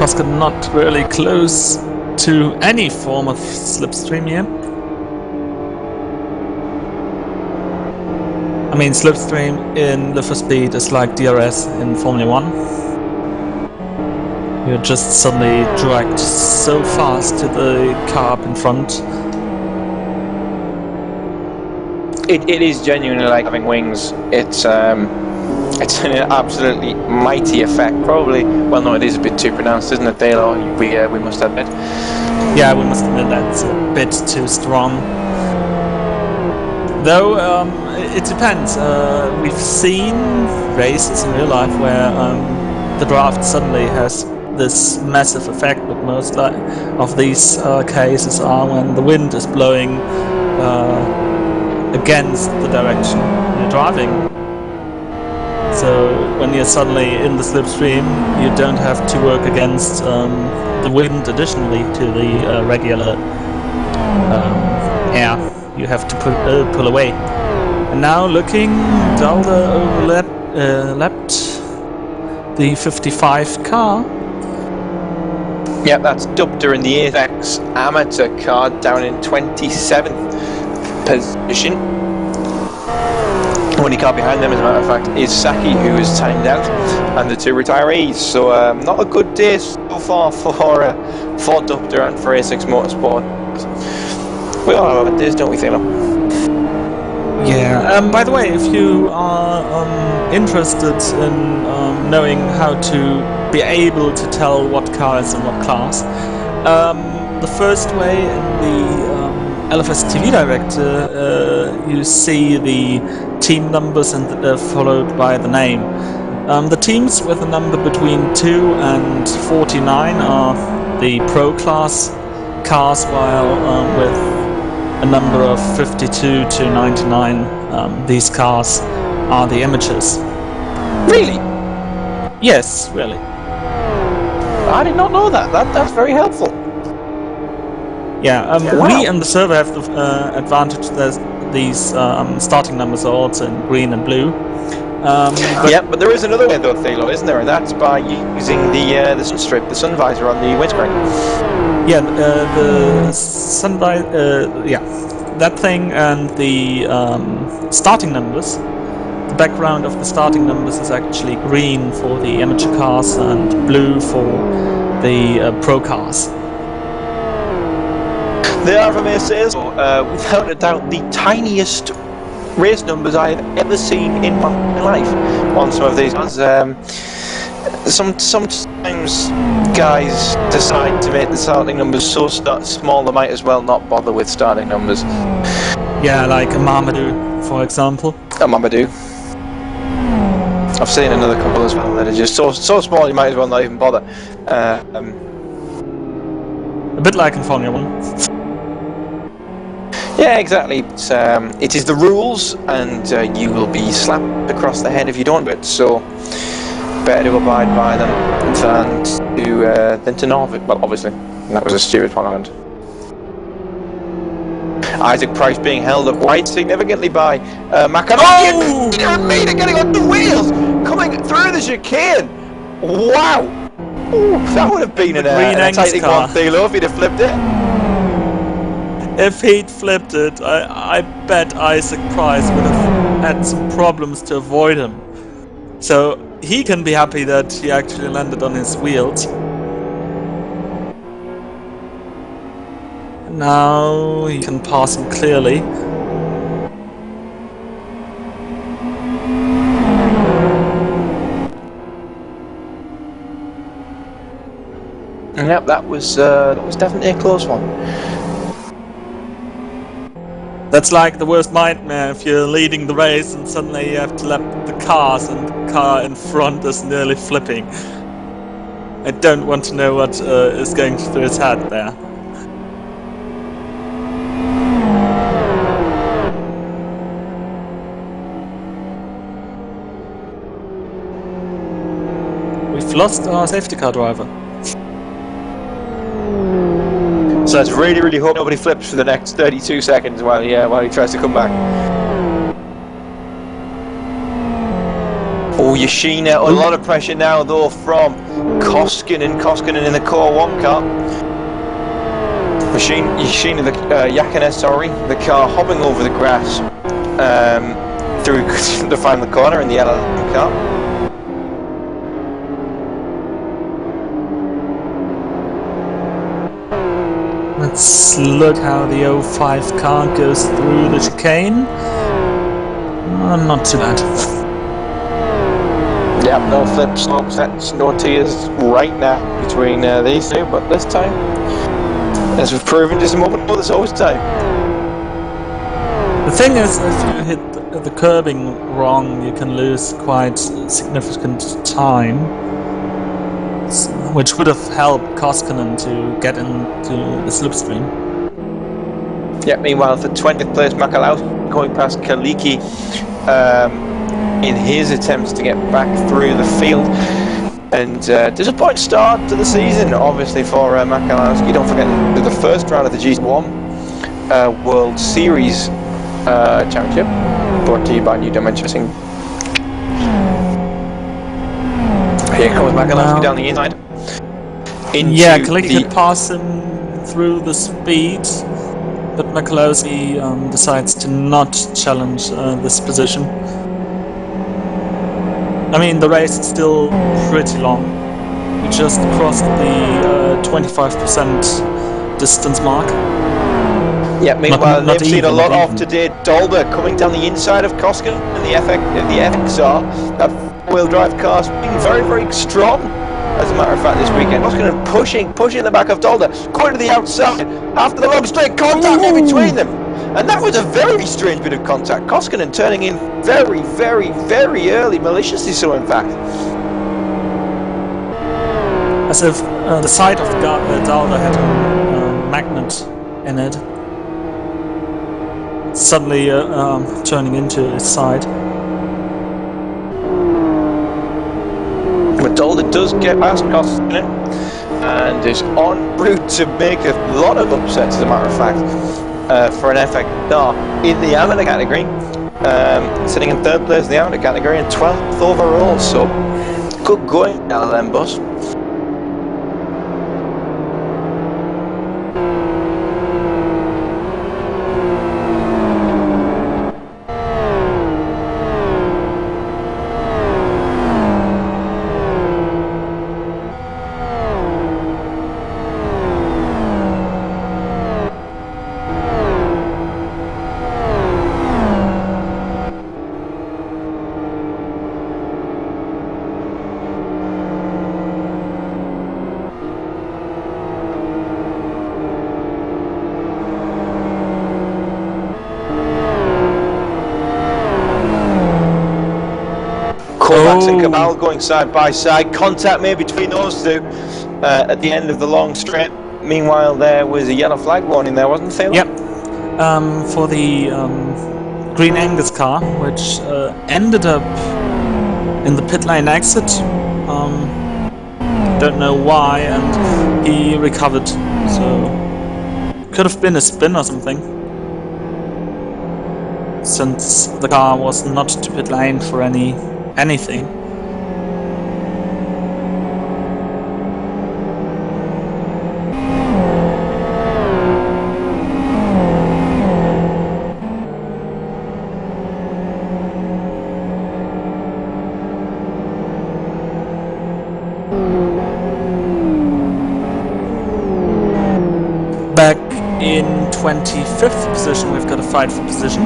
cars got not really close to any form of slipstream here. I mean, slipstream in Live for Speed is like DRS in Formula 1. You're just suddenly dragged so fast to the car up in front. It is genuinely like having wings. It's an absolutely mighty effect. Probably, well, no, it is a bit too pronounced, isn't it, Thilo? We must admit. Yeah, we must admit that's a bit too strong. Though it depends. We've seen races in real life where the draft suddenly has this massive effect, but most of these cases are when the wind is blowing against the direction you're driving. So when you're suddenly in the slipstream, you don't have to work against the wind additionally to the regular air. You have to pull away. And now looking, Dalda overlapped the 55 car. Yeah, that's Dubter in the AFX amateur car down in 27th position. Only car behind them, as a matter of fact, is Saki, who is timed out, and the two retirees. So not a good day so far for Dubter and for A6 Motorsport. We all have our days, don't we, Thilo? Yeah. By the way, if you are interested in knowing how to be able to tell what car is in what class, the first way in the LFS TV Director, you see the team numbers and followed by the name. The teams with a number between 2 and 49 are the Pro class cars, while with a number of 52 to 99, these cars are the amateurs. Really? Yes, really. I did not know that. That's very helpful. Yeah, Wow. we and the server have the advantage that these starting numbers are also in green and blue. Yeah, but there is another way though, Thilo, isn't there? And that's by using the sun strip, the sun visor on the windscreen. Yeah, the sun yeah, that thing, and the starting numbers. The background of the starting numbers is actually green for the amateur cars and blue for the pro cars. They are, if I may say so, without a doubt, the tiniest race numbers I've ever seen in my life on some of these ones. Sometimes guys decide to make the starting numbers so small they might as well not bother with starting numbers. Yeah, like a Marmaduke, for example. A Mamadou. I've seen another couple as well that are just so small you might as well not even bother. A bit like in Formula 1. Yeah, exactly. It is the rules, and you will be slapped across the head if you don't do it. So better to abide by them than to know of it. Well, obviously, that was a stupid one. Isaac Price being held up quite significantly by McAnally. Oh! And Meter getting on the wheels, coming through the chicane. Wow! Ooh, that would have been an exciting one, Thilo, if he'd have flipped it. If he'd flipped it, I bet Isaac Price would have had some problems to avoid him. So he can be happy that he actually landed on his wheels. Now he can pass him clearly. And yep, that was definitely a close one. That's like the worst nightmare if you're leading the race and suddenly you have to lap the cars and the car in front is nearly flipping. I don't want to know what is going through his head there. We've lost our safety car driver. So let's really, really hope nobody flips for the next 32 seconds while he tries to come back. Oh, Yoshina, a lot of pressure now though from Koskinen in the core 1 car. Yoshina, Yakinen, sorry, the car hopping over the grass through the final corner in the yellow car. Let's look how the 05 car goes through the chicane. Not too bad. Yeah, no flips, no upsets, no tears right now between these two, but this time, as we've proven just a moment ago, there's always time. The thing is, if you hit the curbing wrong, you can lose quite significant time, which would have helped Koskinen to get into the slipstream. Yeah, meanwhile, for 20th place, Makalaus going past Kaliki in his attempts to get back through the field. And disappointing start to the season, obviously, for Makalowski. Don't forget the first round of the GT1 World Series Championship, brought to you by New Dimension Racing. Here comes Makalowski down the inside. Yeah, Kaliki could pass him through the speed, but Makalowski decides to not challenge this position. I mean, the race is still pretty long. We just crossed the 25% distance mark. Yeah, meanwhile, they've seen a lot off today. Dolder coming down the inside of Koskinen and the FXR. That four-wheel drive car's being very, very strong. As a matter of fact, this weekend, Koskinen pushing the back of Dolder, going to the outside. After the long straight contact in between them. And that was a very strange bit of contact. Koskinen turning in very, very, very early, maliciously so in fact. As if the side of Dolder had a magnet in it. Suddenly turning into his side. But Dolder does get past Koskinen and is en route to make a lot of upsets, as a matter of fact. For an FXR in the amateur category, sitting in 3rd place in the amateur category and 12th overall, so good going, LLM bus. Kovacs and Kamal going side by side. Contact made between those two at the end of the long straight. Meanwhile, there was a yellow flag warning there, wasn't there? Yep. For the Green Angus car, which ended up in the pit lane exit. Don't know why, and he recovered. So could have been a spin or something, since the car was not to pit lane for anything. Back in 25th position, we've got a fight for position.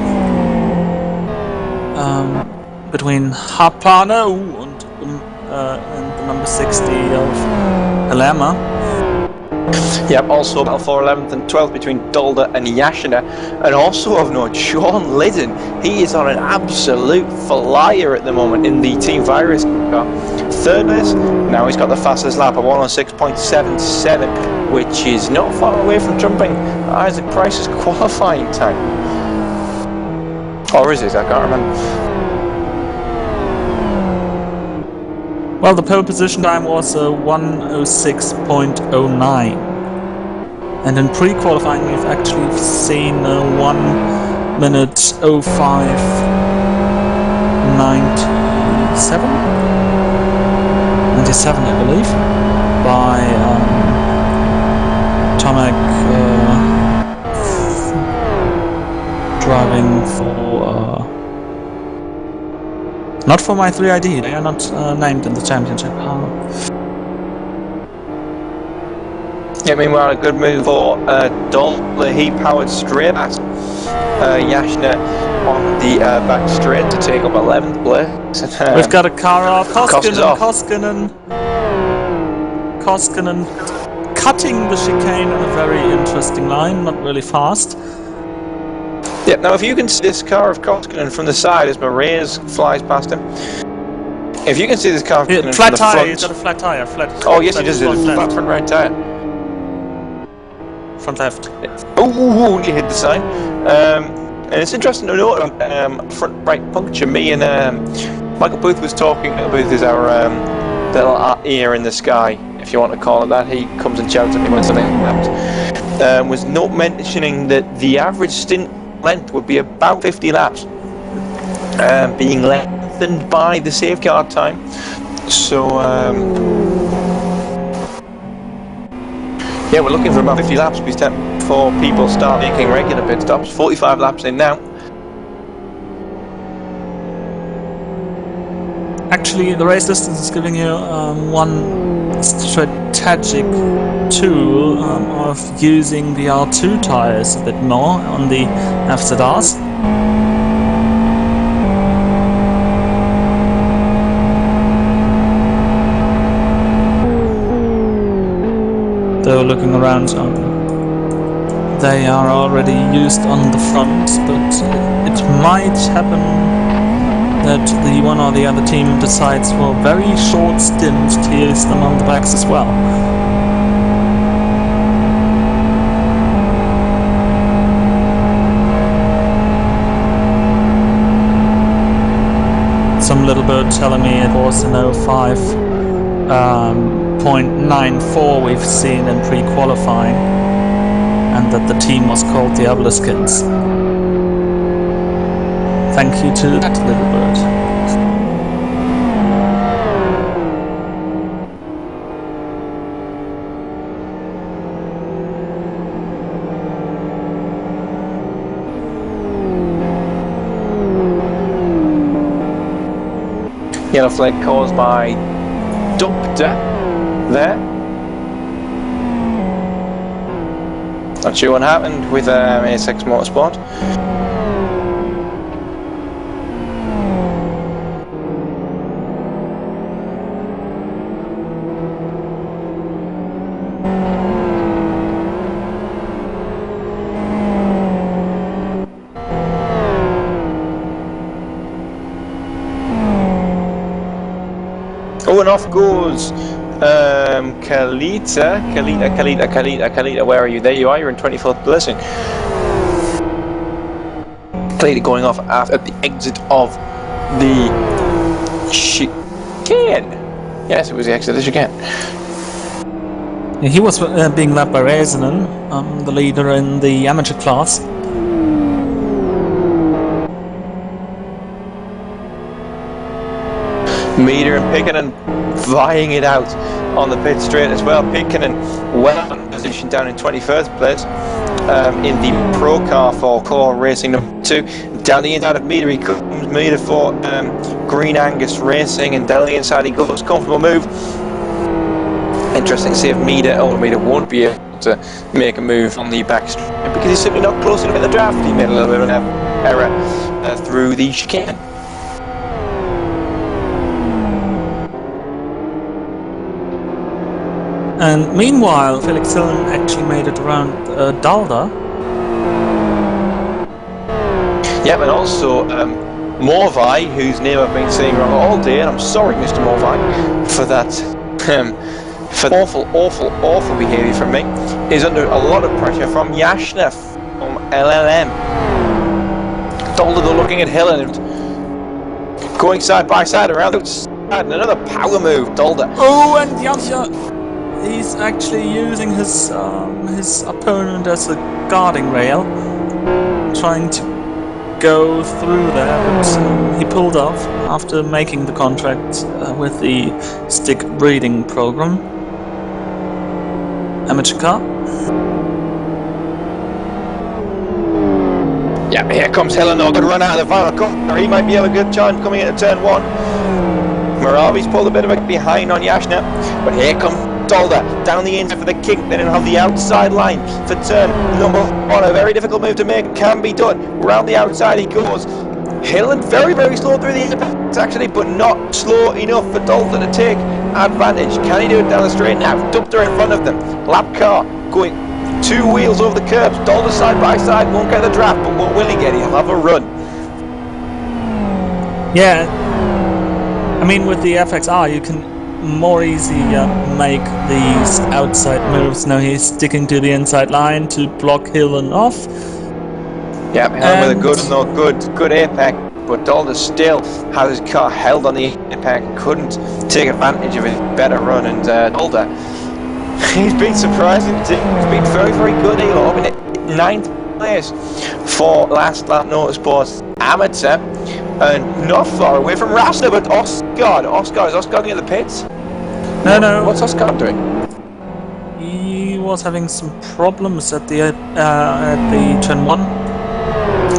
Between Hapano and the number 60 of Palermo. Yep, also battle for 11th and 12th between Dolder and Yashina. And also of note, Sean Liddon. He is on an absolute flyer at the moment in the Team Virus car. 3rd place, now he's got the fastest lap of 106.77, which is not far away from trumping Isaac Price's qualifying time. Or is it? I can't remember. Well, the pole position time was 106.09, and in pre-qualifying we've actually seen 1 minute 05.90. 97, I believe, by Tomek driving for not for my 3ID. They are not named in the championship. Yeah, meanwhile, a good move for Dolph. He powered straight past Yashna on the back straight to take up 11th place. We've got a car off. Koskinen cutting the chicane in a very interesting line, not really fast. Yeah, now if you can see this car of Koskinen from the side as Moraes flies past him. If you can see this car from the front... He's got a flat tyre. Oh yes, he does. A flat front right tyre. Front left. Oh, you hit the sign. And it's interesting to note front right puncture. Me and Michael Booth was talking. Booth is our little ear in the sky, if you want to call it that. He comes and shouts at me when something happens. Was not mentioning that the average stint length would be about 50 laps, being lengthened by the safeguard time. So yeah, we're looking for about 50 laps before people start making regular pit stops. 45 laps in now. Actually, the race distance is giving you one strategic tool of using the R2 tires a bit more on the FZRs. Though looking around, they are already used on the front, but it might happen that the one or the other team decides for a very short stint to use them on the backs as well. Some little bird telling me it was an 05.94 we've seen in pre-qualifying, and that the team was called the Obeliskins. Thank you to that little bird. Yellow flag caused by Doctor there. Not sure what happened with ASX Motorsport. Oh, and off goes Kalita, where are you? There you are, you're in 24th position. Kalita going off at the exit of the chicane. Yes, it was the exit of the chicane. Yeah, he was being led by Räisänen, the leader in the amateur class. Meter and Pickenen vying it out on the pit straight as well. Pickenen well positioned down in 21st place in the pro car for Core Racing number 2. Down the inside of Meter he comes. Meter for Green Angus Racing, and down the inside he goes. Comfortable move. Interesting to see if Meter won't be able to make a move on the back straight because he's simply not close enough in the draft. He made a little bit of an error through the chicane. And meanwhile, Felix Hillen actually made it around Dalda. Yep, and also Morvai, whose name I've been saying wrong all day, and I'm sorry, Mr. Morvai, for that for awful behaviour from me, is under a lot of pressure from Yashna from LLM. Dalda though looking at Hillen, going side by side around the outside, and another power move, Dalda. Oh, and Yashna! He's actually using his opponent as a guarding rail, trying to go through there, but he pulled off after making the contract with the stick breeding program. Amateur car. Yeah, here comes Heleno, good run out of the final corner. He might be able to get a good chance coming into turn 1. Maravi's pulled a bit of a behind on Yashna, but here comes Dolder down the inside for the kick, then on the outside line for turn number 1. A very difficult move to make, can be done. Round the outside he goes. Hillen very, very slow through the apex actually, but not slow enough for Dolder to take advantage. Can he do it down the straight now? Dubter in front of them. Lap car going 2 wheels over the curbs. Dolder side by side, won't get the draft, but what will he get? He'll have a run. Yeah, I mean with the FXR you can more easy make these outside moves. Now he's sticking to the inside line to block Hillen off. Yeah, Hillen with a good apex, but Dolder still has his car held on the apex, couldn't take advantage of his better run, and Dolder, he's been surprising. He's been very, very good. Thilo, in 9th place for last lap Motorsports Amateur, and not far away from Rasta, but Oscar. Is Oscar going to the pits? No. What's Oscar doing? He was having some problems at the turn 1.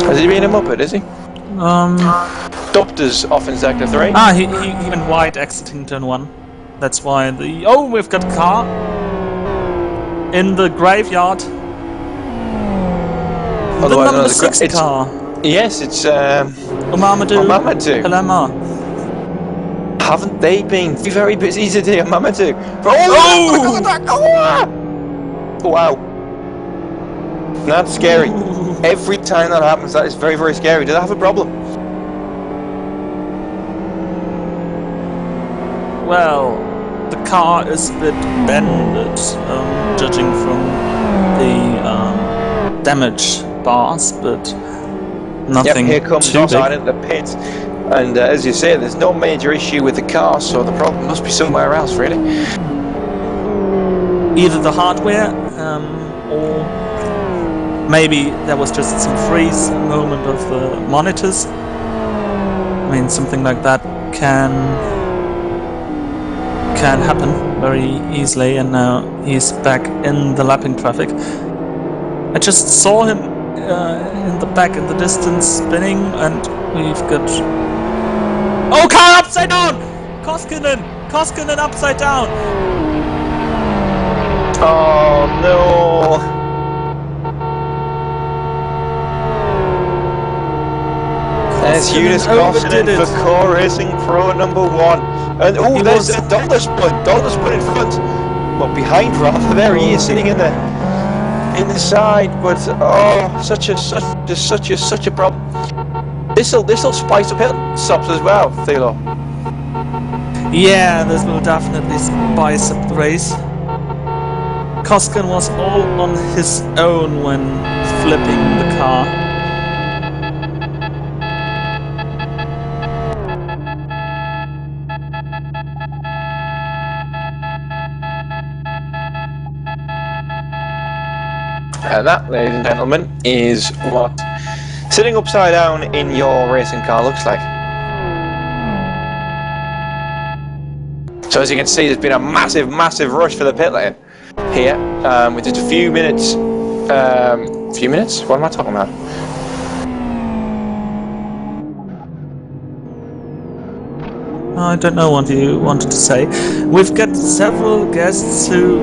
Has he been a Muppet, is he? Dubter's off in sector 3. He went wide exiting turn 1. That's why the... Oh, we've got a car in the graveyard. Otherwise the number 6 car. Yes, it's Mamadou. Kalama. Haven't they been very busy today, Mamadou? Oh! Wow. That's scary. Every time that happens, that is very, very scary. Do they have a problem? Well, the car is a bit bended, judging from the damage bars, but nothing. Yep, here comes outside into the pit, and as you say, there's no major issue with the car, so the problem must be somewhere else, really. Either the hardware, or maybe there was just some freeze moment of the monitors. I mean, something like that can happen very easily, and now he's back in the lapping traffic. I just saw him in the back in the distance spinning, and we've got... Oh, car upside down! Koskinen upside down! Oh no! There's Eunice Koskinen for Core Racing Pro number 1. And oh, there's a Dolder spun in front. Well, behind rather. There he is, sitting in the side. But oh, such a problem. This'll spice up hill stops as well, Thilo. Yeah, this will definitely spice up the race. Koskinen was all on his own when flipping the car. And that, ladies and gentlemen, is what sitting upside down in your racing car looks like. So as you can see, there's been a massive rush for the pit lane here, with just a few minutes. What am I talking about? I don't know what you wanted to say. We've got several guests who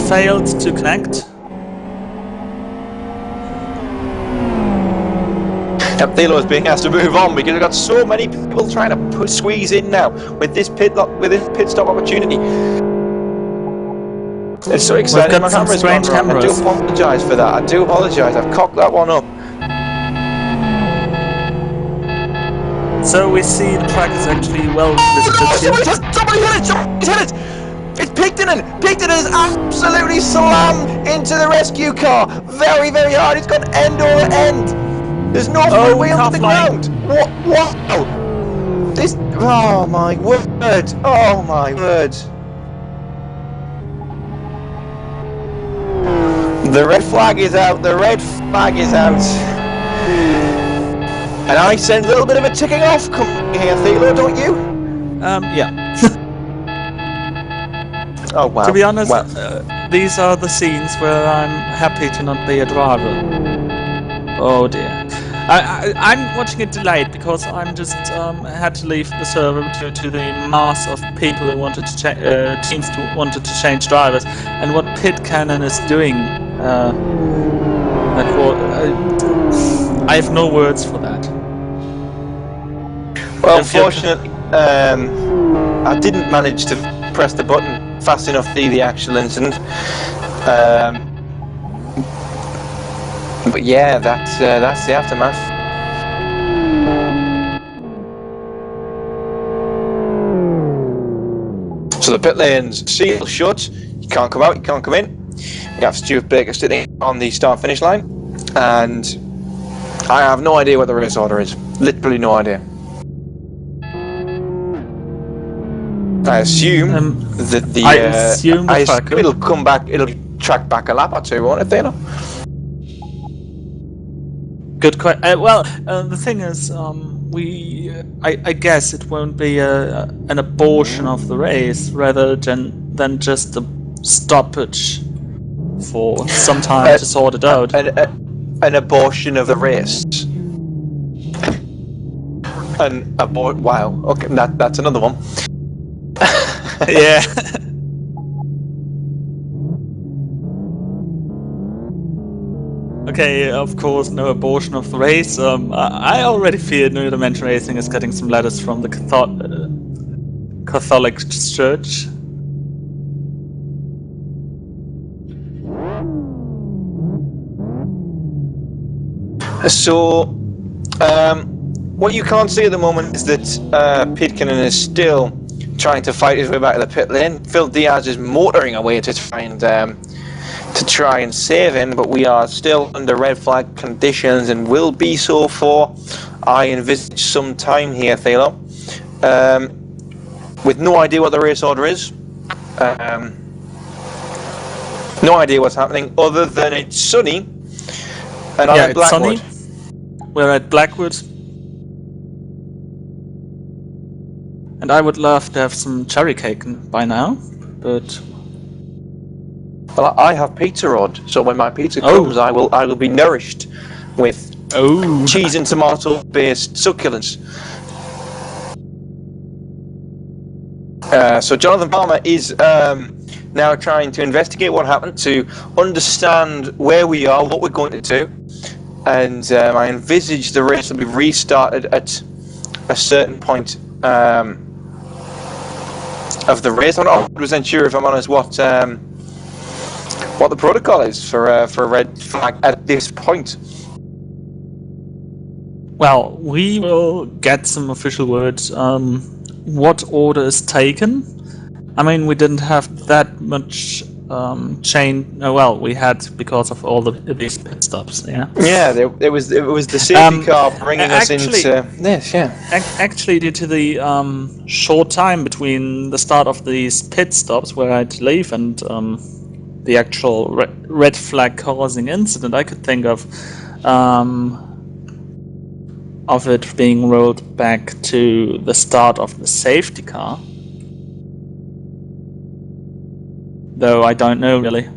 failed to connect. Yep, Thilo is being asked to move on because we've got so many people trying to squeeze in now with this pit stop opportunity. It's so exciting. My camera's gone wrong. I do apologise for that. I do apologise. I've cocked that one up. So we see the track is actually well visited here. Somebody hit it! Somebody's hit it! It's Pictonen! Pictonen is absolutely slammed into the rescue car. Very, very hard. It's gone end over end. There's no way onto the ground. What? This. Oh my word! Oh my word! The red flag is out. The red flag is out. And I sense a little bit of a ticking off coming here, Thilo, don't you? Yeah. Oh, wow. To be honest, Well, these are the scenes where I'm happy to not be a driver. Oh dear. I'm watching it delayed because I'm just had to leave the server due to the mass of people who wanted to teams wanted to change drivers, and what Pit Cannon is doing. I have no words for that. well, unfortunately, I didn't manage to press the button fast enough to see the actual incident. But yeah, that's the aftermath. So the pit lane's sealed shut. You can't come out, you can't come in. You have Stuart Baker sitting on the start-finish line, and I have no idea what the race order is. Literally no idea. I assume that the it'll come back. It'll track back a lap or two, won't it, Thilo? Good question. Well, the thing is, I guess it won't be an abortion of the race rather than just a stoppage for some time to sort it out. An abortion of the race. Wow. Okay, that's another one. Yeah. Okay, of course, no abortion of the race. I already fear New Dimension Racing is getting some letters from the Catholic Church. So, what you can't see at the moment is that Pitkinson is still trying to fight his way back to the pit lane. Phil Diaz is motoring away to try and save him, but we are still under red flag conditions and will be so for, I envisage, some time here, Thilo. With no idea what the race order is. No idea what's happening other than it's sunny. And I'm at Blackwood. Sunny. We're at Blackwood. And I would love to have some cherry cake by now, but... Well, I have pizza rod, so when my pizza comes, I will be nourished with cheese and tomato-based succulents. So Jonathan Palmer is now trying to investigate what happened, to understand where we are, what we're going to do, and I envisage the race will be restarted at a certain point of the race. I'm not 100% sure, if I'm honest, what the protocol is for a red flag at this point. Well, we will get some official words. What order is taken? I mean, we didn't have that much well, we had because of all these pit stops. Yeah. Yeah, it was the safety car bringing us into this. Yeah. Actually, due to the short time between the start of these pit stops where I had to leave and the actual red flag causing incident, I could think of it being rolled back to the start of the safety car. Though I don't know really.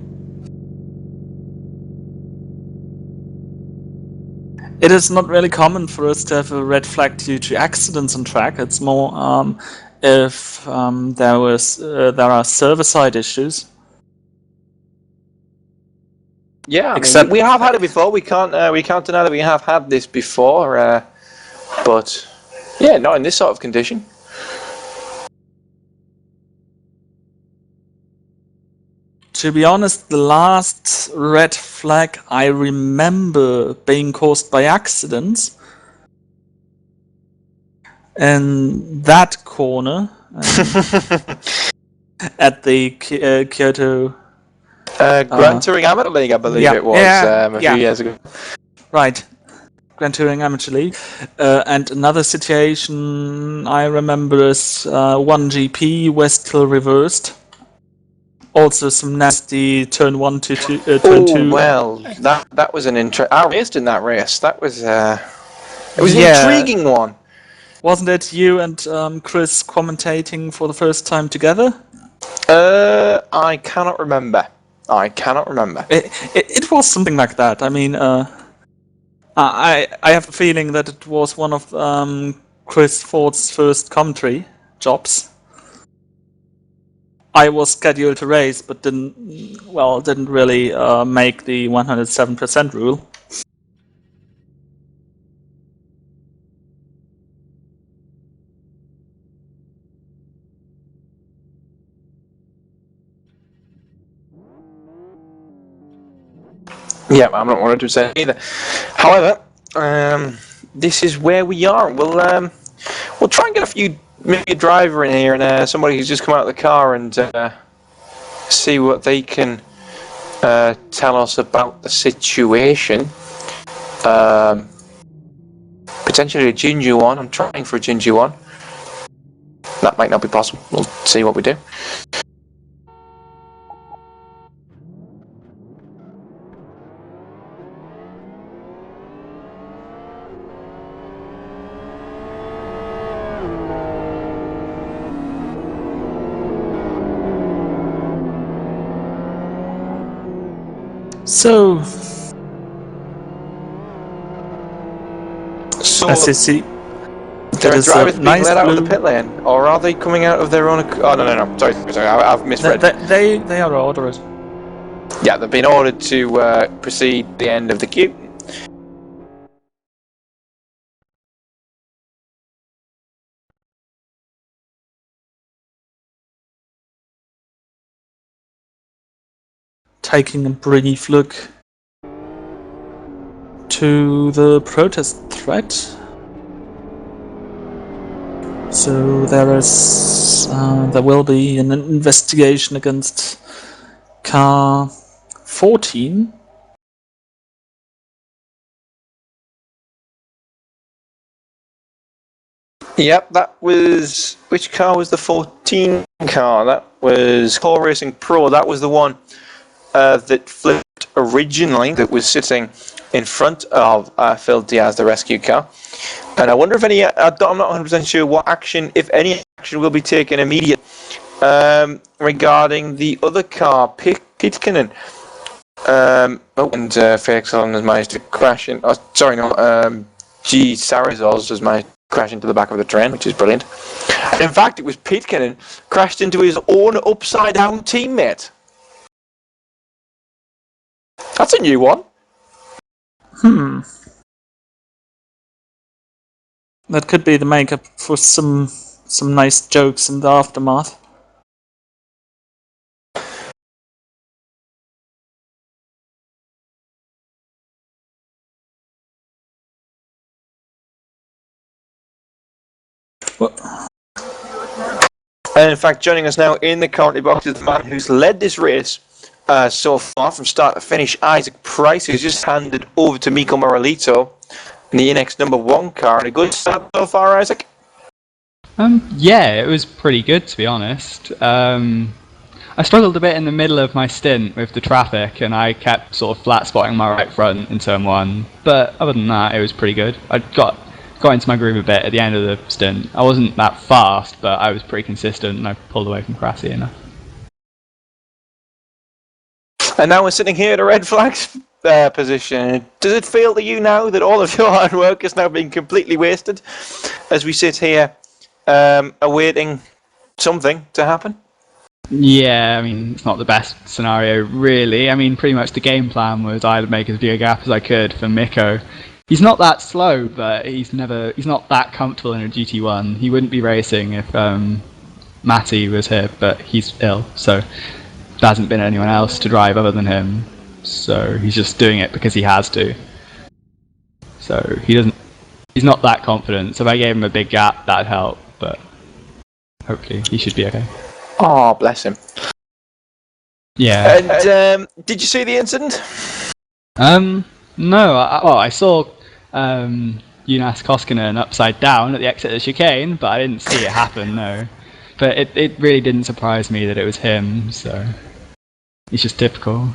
It is not really common for us to have a red flag due to accidents on track. It's more if there are server-side issues. Yeah, except we have had it before. We can't deny that we have had this before. But yeah, not in this sort of condition. To be honest, the last red flag I remember being caused by accidents in that corner at the Kyoto Grand Touring Amateur League, I believe it was a few years ago. Right. Grand Touring Amateur League. And another situation I remember is 1GP Westhill reversed. Also some nasty turn 1 to turn 2. Well, that was an I raced in that race. That was It was an intriguing one. Wasn't it you and Chris commentating for the first time together? I cannot remember. It was something like that. I mean, I have a feeling that it was one of Chris Ford's first commentary jobs. I was scheduled to race, but didn't really make the 107% rule. Yeah, I'm not 100% either. However, this is where we are. We'll try and get maybe a driver in here and somebody who's just come out of the car and see what they can tell us about the situation. Potentially a ginger one. I'm trying for a ginger one. That might not be possible. We'll see what we do. So as you see, there are drivers being let out of the pit lane, or are they coming out of their own? Oh no! Sorry, I've misread. They are ordered. Yeah, they've been ordered to proceed to the end of the queue. Taking a brief look to the protest thread. So there will be an investigation against car 14. Yep, that was... Which car was the 14 car? That was Core Racing Pro. That was the one that flipped originally, that was sitting in front of Phil Diaz, the rescue car. And I wonder if any... I'm not 100% sure what action, if any action, will be taken immediate regarding the other car, Pitkanen. And Felix Holland has managed to crash in... Oh, sorry, no. G. Sarazos has managed to crash into the back of the train, which is brilliant. And in fact, it was Pitkanen crashed into his own upside-down teammate. That's a new one. That could be the makeup for some nice jokes in the aftermath. And in fact, joining us now in the commentary box is the man who's led this race so far from start to finish, Isaac Price, who's just handed over to Miko Moralito in the NX number 1 car. And a good start so far, Isaac? Yeah, it was pretty good, to be honest. I struggled a bit in the middle of my stint with the traffic, and I kept sort of flat spotting my right front in turn 1. But other than that, it was pretty good. I got into my groove a bit at the end of the stint. I wasn't that fast, but I was pretty consistent, and I pulled away from Crassi enough. And now we're sitting here at a red flags position. Does it feel to you now that all of your hard work is now being completely wasted as we sit here awaiting something to happen? Yeah, I mean, it's not the best scenario, really. I mean, pretty much the game plan was I'd make as big a gap as I could for Miko. He's not that slow, but he's not that comfortable in a GT1. He wouldn't be racing if Matty was here, but he's ill, so there hasn't been anyone else to drive other than him. So he's just doing it because he has to. So he's not that confident. So if I gave him a big gap, that'd help, but hopefully he should be okay. Oh, bless him. Yeah. And did you see the incident? No. I saw Jonas Koskinen upside down at the exit of the chicane, but I didn't see it happen. No. But it really didn't surprise me that it was him. So it's just typical.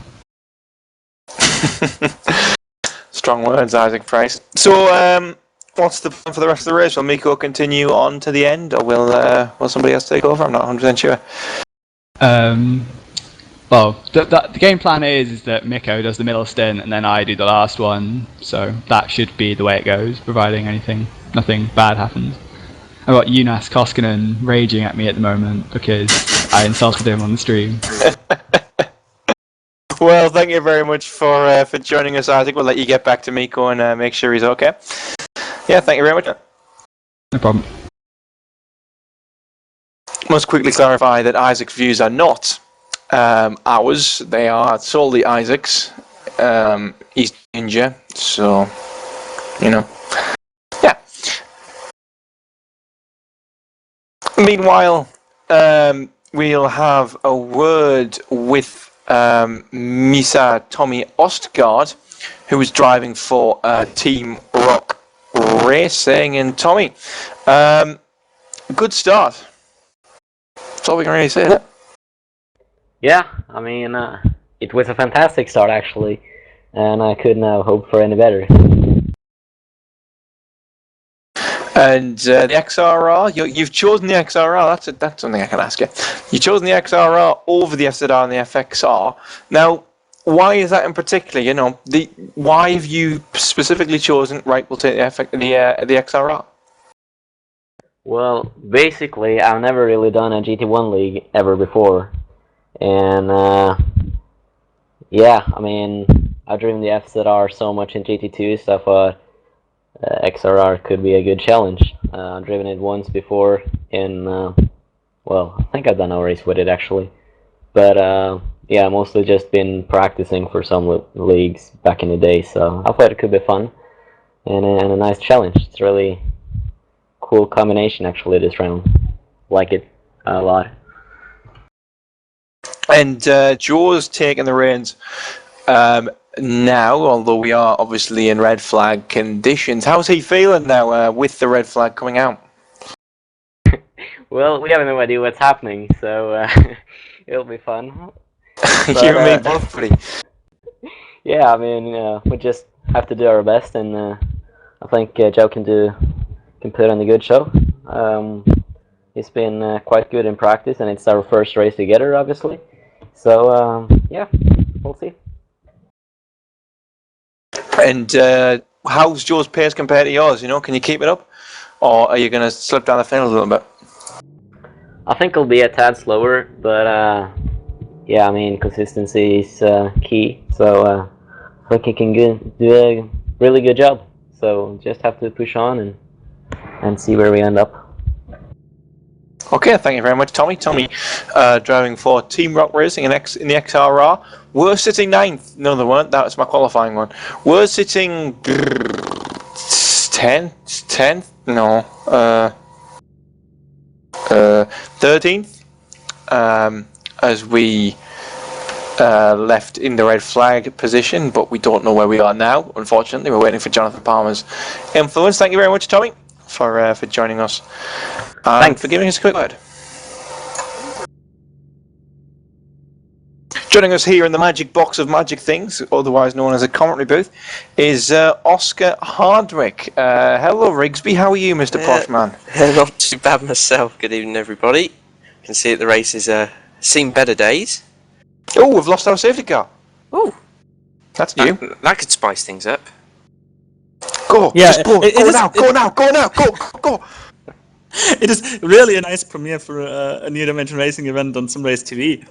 Strong words, Isaac Price. So what's the plan for the rest of the race? Will Miko continue on to the end, or will somebody else take over? I'm not 100% sure. Well, the game plan is that Miko does the middle stint and then I do the last one. So that should be the way it goes, providing nothing bad happens. I've got Jonas Koskinen raging at me at the moment because I insulted him on the stream. Well, thank you very much for joining us, Isaac. We'll let you get back to Miko and make sure he's okay. Yeah, thank you very much. No problem. Must quickly clarify that Isaac's views are not ours. They are solely Isaac's. He's ninja, so yeah. Meanwhile, we'll have a word with Misa Tommy Ostgaard, who was driving for Team Rock Racing. And Tommy, good start. That's all we can really say, isn't it? Yeah, I mean, it was a fantastic start actually, and I couldn't have hoped for any better. And the XRR, you've chosen the XRR. That's something I can ask you. You've chosen the XRR over the SZR and the FXR. Now, why is that in particular? Why have you specifically chosen? Right, we'll take the XRR. Well, basically, I've never really done a GT1 league ever before, and yeah, I mean, I've driven the FZR so much in GT2, so I thought XRR could be a good challenge. I've driven it once before in, well, I think I've done a race with it actually, but yeah, mostly just been practicing for some leagues back in the day, so I thought it could be fun and a nice challenge. It's really cool combination actually this round. Like it a lot. And Joe's taking the reins now, although we are obviously in red flag conditions. How's he feeling now with the red flag coming out? Well, we have no idea what's happening, so it'll be fun. You and me both, buddy. Yeah, I mean, we just have to do our best, and I think Joe can put on a good show. He's been quite good in practice, and it's our first race together, obviously. So yeah, we'll see. And how's Joe's pace compared to yours? Can you keep it up, or are you going to slip down the field a little bit? I think it'll be a tad slower, but yeah, I mean, consistency is key. So I think he can do a really good job. So just have to push on and see where we end up. Okay, thank you very much, Tommy. Tommy, driving for Team Rock Racing in the XRR. We're sitting 9th. No, they weren't. That was my qualifying one. We're sitting 10th? No. 13th. As we left in the red flag position, but we don't know where we are now, unfortunately. We're waiting for Jonathan Palmer's influence. Thank you very much, Tommy, for joining us. Thanks for giving us a quick word. Joining us here in the magic box of magic things, otherwise known as a commentary booth, is Oscar Hardwick. Hello, Rigsby. How are you, Mr. Poshman? Not too bad myself. Good evening, everybody. You can see that the race has seen better days. Oh, we've lost our safety car. Oh, that's new. That could spice things up. Go, yeah, just go now. It is really a nice premiere for a New Dimension Racing event on Simrace TV.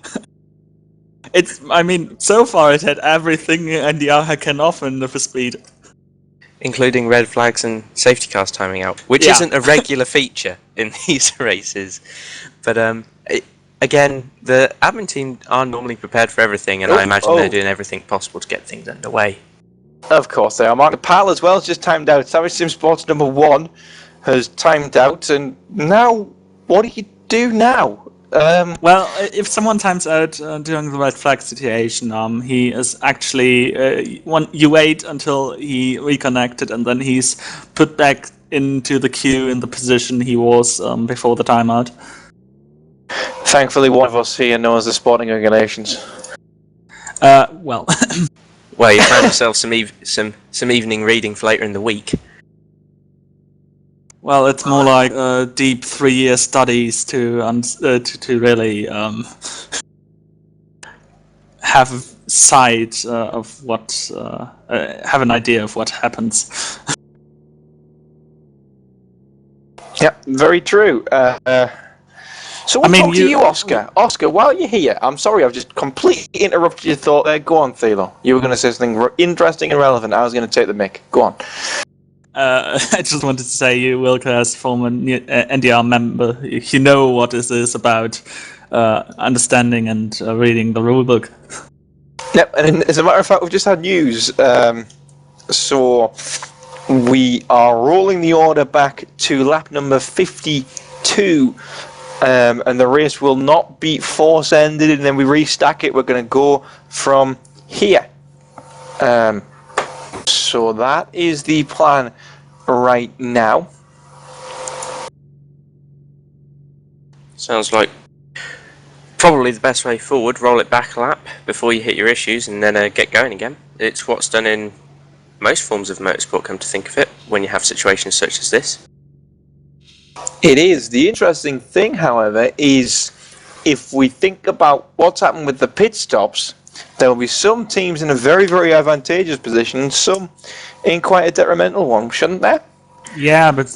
I mean, so far it had everything NDR can offer in the for speed. Including red flags and safety cars timing out, which isn't a regular feature in these races. But again, the admin team are normally prepared for everything, and I imagine they're doing everything possible to get things underway. Of course they are. Mark Pal as well has just timed out. Savage Sim Sports number 1 has timed out, and now, what do you do now? Well, if someone times out during the red flag situation, he is actually you wait until he reconnected, and then he's put back into the queue in the position he was before the timeout. Thankfully, one of us here knows the sporting regulations. Well, well, you found yourself some evening reading for later in the week. Well, it's more like deep 3-year studies to really have a sight of what have an idea of what happens. Yep, very true. So we'll talk to you, Oscar. Oscar, while you're here, I'm sorry I've just completely interrupted your thought there. Go on, Thilo. You were going to say something interesting and relevant. I was going to take the mic. Go on. I just wanted to say, you, Wilco, as former NDR member, you know what this is about understanding and reading the rulebook. Yep, and as a matter of fact, we've just had news. So we are rolling the order back to lap number 52. And the race will not be force ended, and then we restack it. We're going to go from here. So that is the plan right now. Sounds like probably the best way forward. Roll it back a lap before you hit your issues, and then get going again. It's what's done in most forms of motorsport, come to think of it, when you have situations such as this. It is. The interesting thing, however, is if we think about what's happened with the pit stops, there will be some teams in a very, very advantageous position and some in quite a detrimental one, shouldn't there? Yeah, but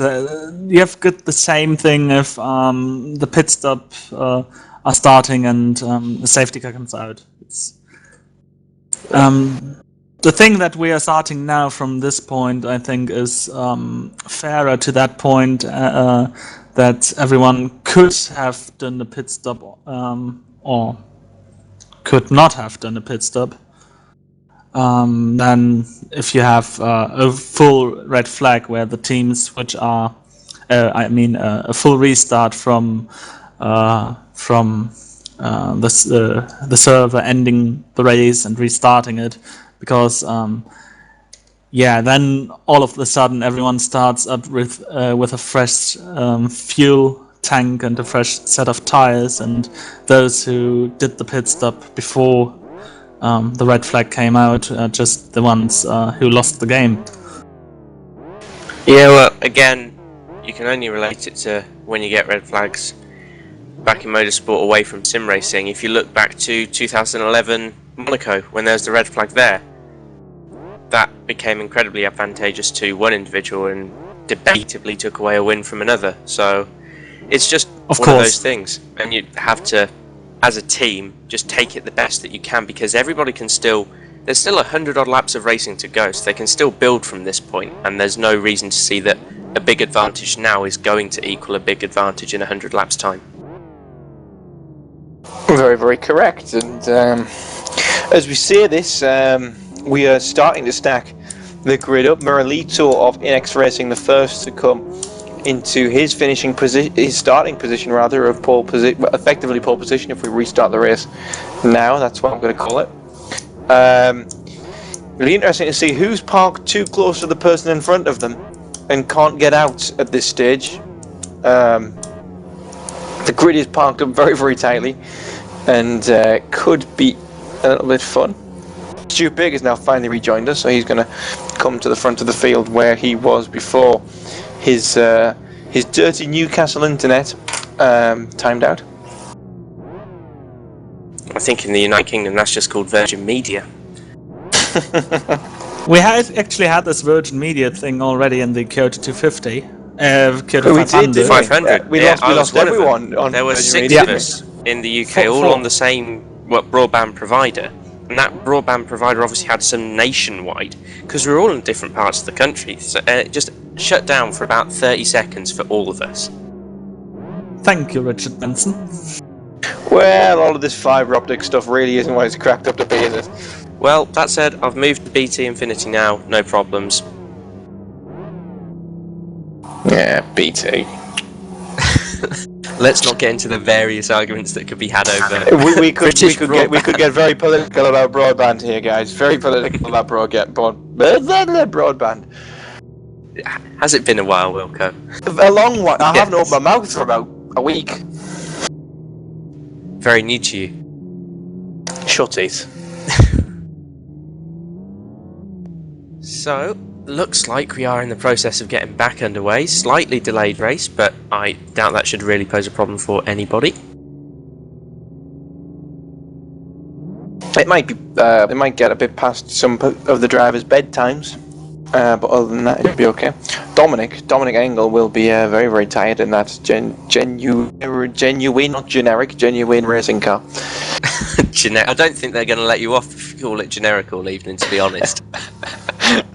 you have got the same thing if the pit stop are starting and the safety car comes out. It's, the thing that we are starting now from this point, I think, is fairer to that point that everyone could have done the pit stop or could not have done a pit stop. Then if you have a full red flag where the teams which are, a full restart from the server ending the race and restarting it, because then all of a sudden everyone starts up with a fresh fuel tank and a fresh set of tires, and those who did the pit stop before the red flag came out are just the ones who lost the game. Yeah, well, again, you can only relate it to when you get red flags back in motorsport away from sim racing. If you look back to 2011 Monaco, when there's the red flag there, that became incredibly advantageous to one individual and debatably took away a win from another. So it's just one of those things, and you have to, as a team, just take it the best that you can, because everybody can still, there's still 100 odd laps of racing to go, so they can still build from this point, and there's no reason to see that a big advantage now is going to equal a big advantage in 100 laps time. Very, very correct. And as we say this, we are starting to stack the grid up. Moralito of Inex Racing, the first to come into his finishing position, his starting position rather, of pole position, effectively pole position. If we restart the race now, that's what I'm going to call it. Really interesting to see who's parked too close to the person in front of them and can't get out at this stage. The grid is parked up very, very tightly, and could be a little bit fun. Stu Big has now finally rejoined us, so he's going to come to the front of the field where he was before his dirty Newcastle internet timed out. I think in the United Kingdom that's just called Virgin Media. We had actually had this Virgin Media thing already in the Kyoto 250. Kyoto 500. 500. We lost everyone on there were Virgin 6 Media. of us in the UK, all on the same broadband provider. And that broadband provider obviously had some nationwide, because we were all in different parts of the country. So it just shut down for about 30 seconds for all of us. Thank you, Richard Benson. Well, all of this fibre optic stuff really isn't what it's cracked up to be, is it? Well, that said, I've moved to BT Infinity now, no problems. Yeah, BT. Let's not get into the various arguments that could be had over we could broadband. get very political about broadband here, guys. Very political about broadband. Has it been a while, Wilco? A long one. I haven't opened my mouth for about a week. Very new to you. Shut it. So, looks like we are in the process of getting back underway. Slightly delayed race, but I doubt that should really pose a problem for anybody. It might be. It might get a bit past some of the drivers' bedtimes, but other than that, it'll be okay. Dominic Engel will be very, very tired in that genuine, not generic, genuine racing car. I don't think they're going to let you off if you call it generic all evening, to be honest.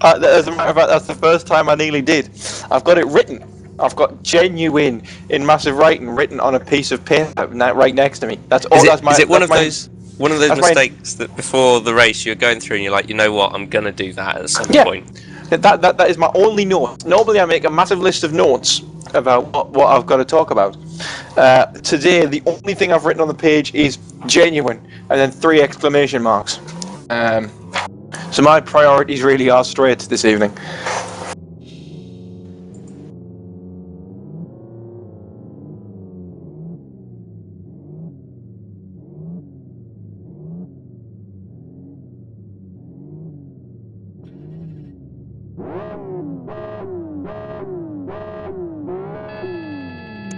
As a matter of fact, that's the first time I nearly did. I've got it written. I've got genuine in massive writing written on a piece of paper right next to me. That's all. Is it one of those mistakes that before the race you're going through and you're like, you know what, I'm going to do that at some point? That is my only note. Normally I make a massive list of notes about what I've got to talk about. Today the only thing I've written on the page is genuine and then 3 exclamation marks. So my priorities really are straight this evening.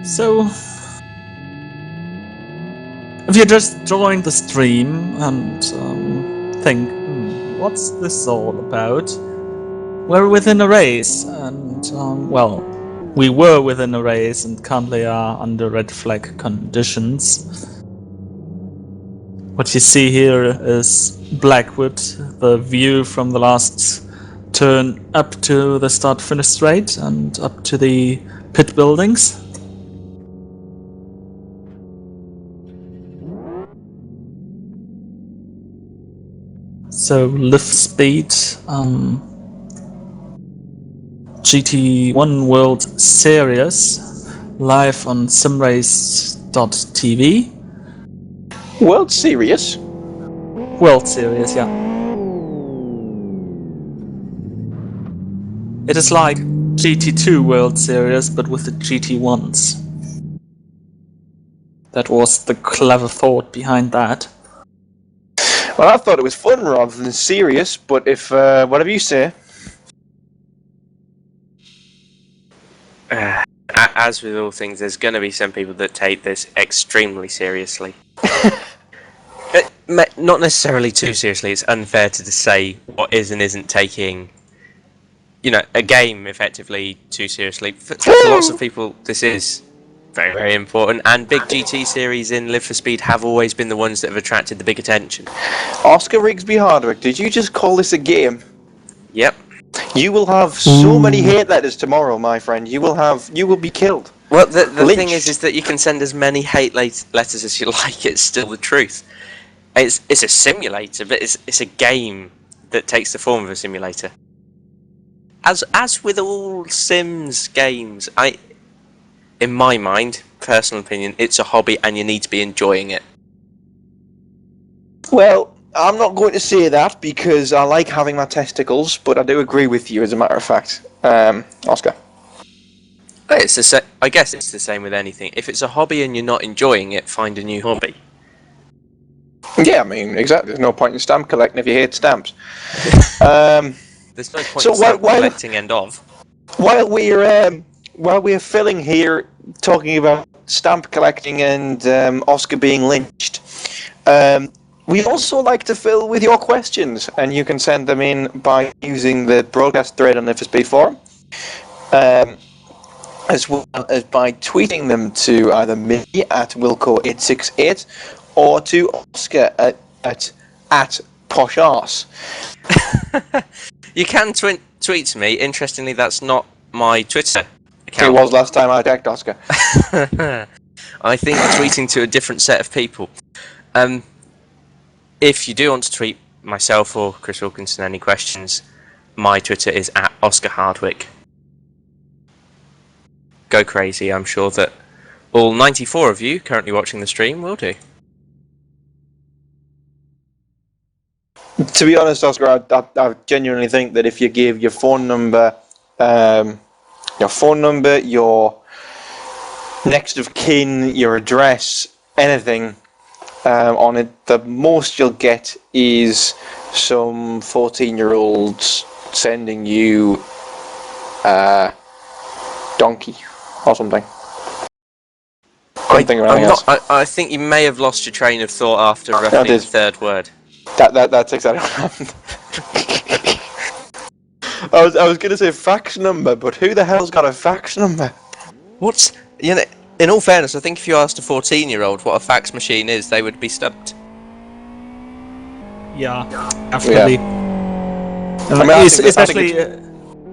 So, if you just joined the stream and think, what's this all about? We're within a race, and well, we were within a race and currently are under red flag conditions. What you see here is Blackwood, the view from the last turn up to the start-finish straight and up to the pit buildings. So lift speed, GT1 World Series, live on simrace.tv. World Series? World Series, yeah. It is like GT2 World Series, but with the GT1s. That was the clever thought behind that. Well, I thought it was fun rather than serious, but if whatever you say. As with all things, there's going to be some people that take this extremely seriously. Not necessarily too seriously. It's unfair to say what is and isn't taking, a game effectively too seriously. For lots of people, this is very, very important, and big GT series in Live for Speed have always been the ones that have attracted the big attention. Oscar Rigsby Hardwick, did you just call this a game? Yep. You will have so many hate letters tomorrow, my friend. You will be killed. Well, the thing is that you can send as many hate letters as you like. It's still the truth. It's a simulator, but it's a game that takes the form of a simulator. As with all Sims games, in my mind, personal opinion, it's a hobby and you need to be enjoying it. Well, I'm not going to say that because I like having my testicles, but I do agree with you as a matter of fact. Oscar? I guess it's the same with anything. If it's a hobby and you're not enjoying it, find a new hobby. Yeah, I mean, exactly. There's no point in stamp collecting if you hate stamps. There's no point in stamp collecting end of. While we're filling here talking about stamp collecting and Oscar being lynched, we also like to fill with your questions, and you can send them in by using the broadcast thread on Live for Speed forum, as well as by tweeting them to either me at Wilco868 or to Oscar at PoshArse. You can tweet to me. Interestingly, that's not my Twitter account. It was last time I checked, Oscar. I think tweeting to a different set of people. If you do want to tweet myself or Chris Wilkinson any questions, my Twitter is at Oscar Hardwick. Go crazy. I'm sure that all 94 of you currently watching the stream will do. To be honest, Oscar, I genuinely think that if you give your phone number, your next of kin, your address, anything on it, the most you'll get is some 14-year-olds sending you donkey or something. Couldn't think of anything else. I think you may have lost your train of thought after I roughly did. the third word. That's exactly what happened. I was going to say fax number, but who the hell's got a fax number? What's... You know, in all fairness, I think if you asked a 14-year-old what a fax machine is, they would be stumped. Yeah, absolutely.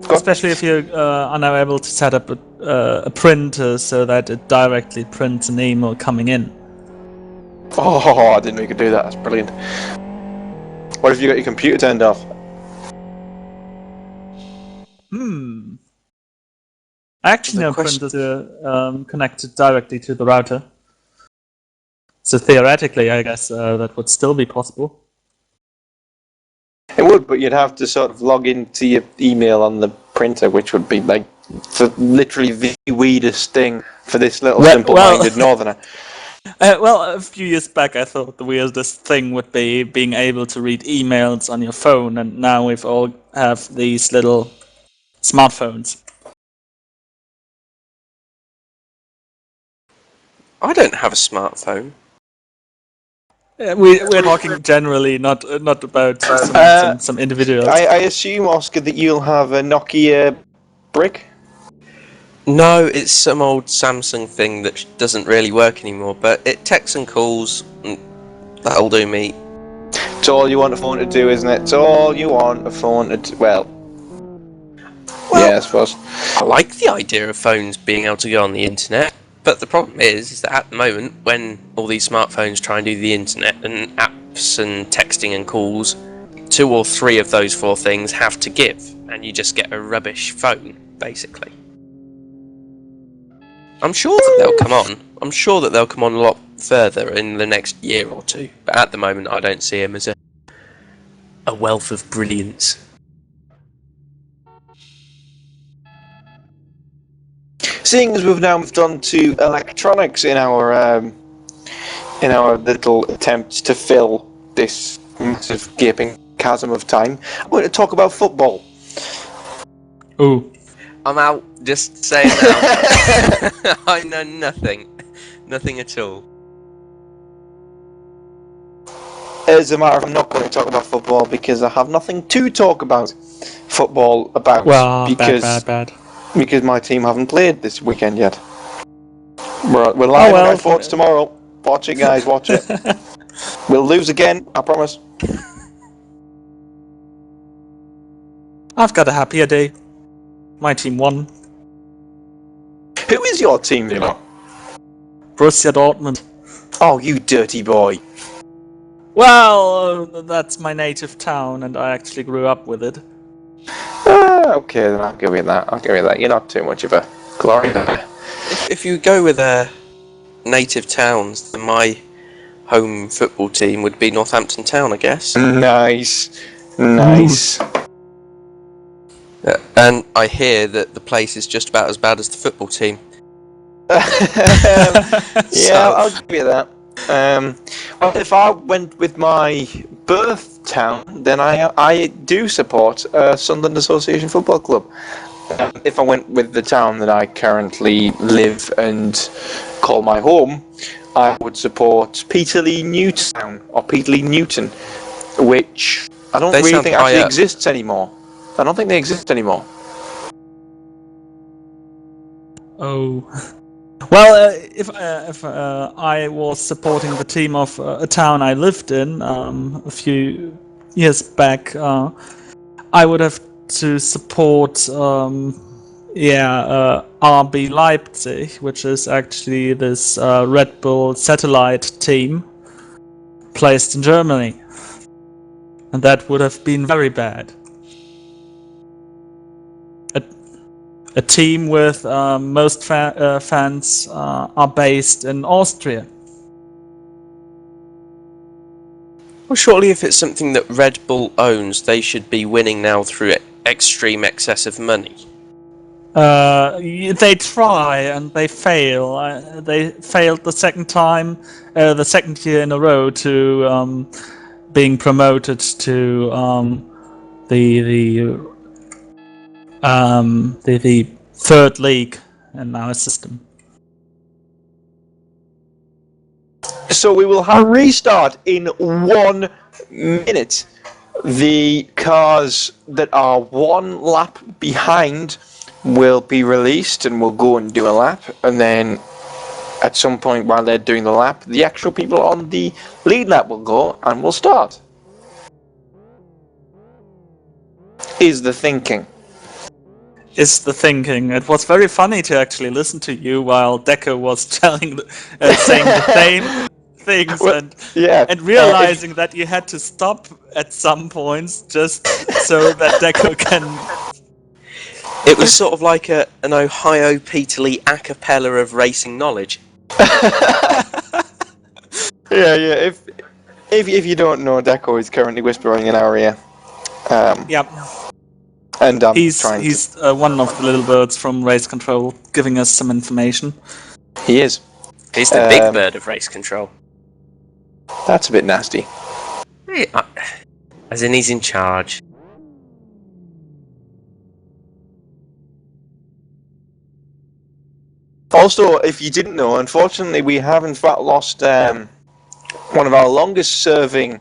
Especially if you are now able to set up a printer so that it directly prints an email coming in. Oh, I didn't know you could do that. That's brilliant. What if you got your computer turned off? I actually know printers are connected directly to the router. So theoretically, I guess that would still be possible. It would, but you'd have to sort of log into your email on the printer, which would be like literally the weirdest thing for this little simple-minded northerner. Well, a few years back, I thought the weirdest thing would be being able to read emails on your phone, and now we've all have these little smartphones. I don't have a smartphone. We're talking generally, not about some individuals. I assume, Oscar, that you'll have a Nokia brick? No, it's some old Samsung thing that doesn't really work anymore, but it texts and calls, and that'll do me. It's all you want a phone to do, isn't it? It's all you want a phone to do. Well, yeah, I suppose. I like the idea of phones being able to go on the internet, but the problem is that at the moment, when all these smartphones try and do the internet and apps and texting and calls, 2 or 3 of those 4 things have to give, and you just get a rubbish phone, basically. I'm sure that they'll come on. I'm sure that they'll come on a lot further in the next year or 2, but at the moment I don't see them as a wealth of brilliance. Seeing as we've now moved on to electronics in our little attempts to fill this massive gaping chasm of time, I'm going to talk about football. Ooh. I'm out, just saying that. I know nothing. Nothing at all. As a matter of fact, I'm not going to talk about football because I have nothing to talk about football about. Well, bad. Because my team haven't played this weekend yet. We're live on our thoughts tomorrow. Watch it, guys, watch it. We'll lose again, I promise. I've got a happier day. My team won. Who is your team, Thilo? Borussia Dortmund. Oh, you dirty boy. Well, that's my native town, and I actually grew up with it. Okay, then I'll give you that. You're not too much of a glory hunter. If you go with native towns, then my home football team would be Northampton Town, I guess. Nice. And I hear that the place is just about as bad as the football team. Yeah, I'll give you that. Well, if I went with my birth town, then I do support Sunderland Association Football Club. If I went with the town that I currently live and call my home, I would support Peterlee Newtown, or Peterlee Newton, which I don't really think actually exists anymore. I don't think they exist anymore. Oh. Well, if I was supporting the team of a town I lived in a few years back, I would have to support RB Leipzig, which is actually this Red Bull satellite team placed in Germany, and that would have been very bad. A team with most fans are based in Austria. Well, surely if it's something that Red Bull owns, they should be winning now through extreme excess of money. They try and they fail. They failed the second year in a row to being promoted to the the third league in our system. So we will have a restart in 1 minute. The cars that are 1 lap behind will be released and will go and do a lap, and then at some point while they're doing the lap, the actual people on the lead lap will go and will start. Is the thinking. Is the thinking. It was very funny to actually listen to you while Deco was saying the same things Well, yeah, and realizing that you had to stop at some points just so that Deco can. It was sort of like an Ohio Peterlee a cappella of racing knowledge. Yeah. If you don't know, Deco is currently whispering in our ear. Yep. And He's one of the little birds from Race Control giving us some information. He is. He's the big bird of race control. That's a bit nasty. As in he's in charge. Also, if you didn't know, unfortunately we have in fact lost one of our longest serving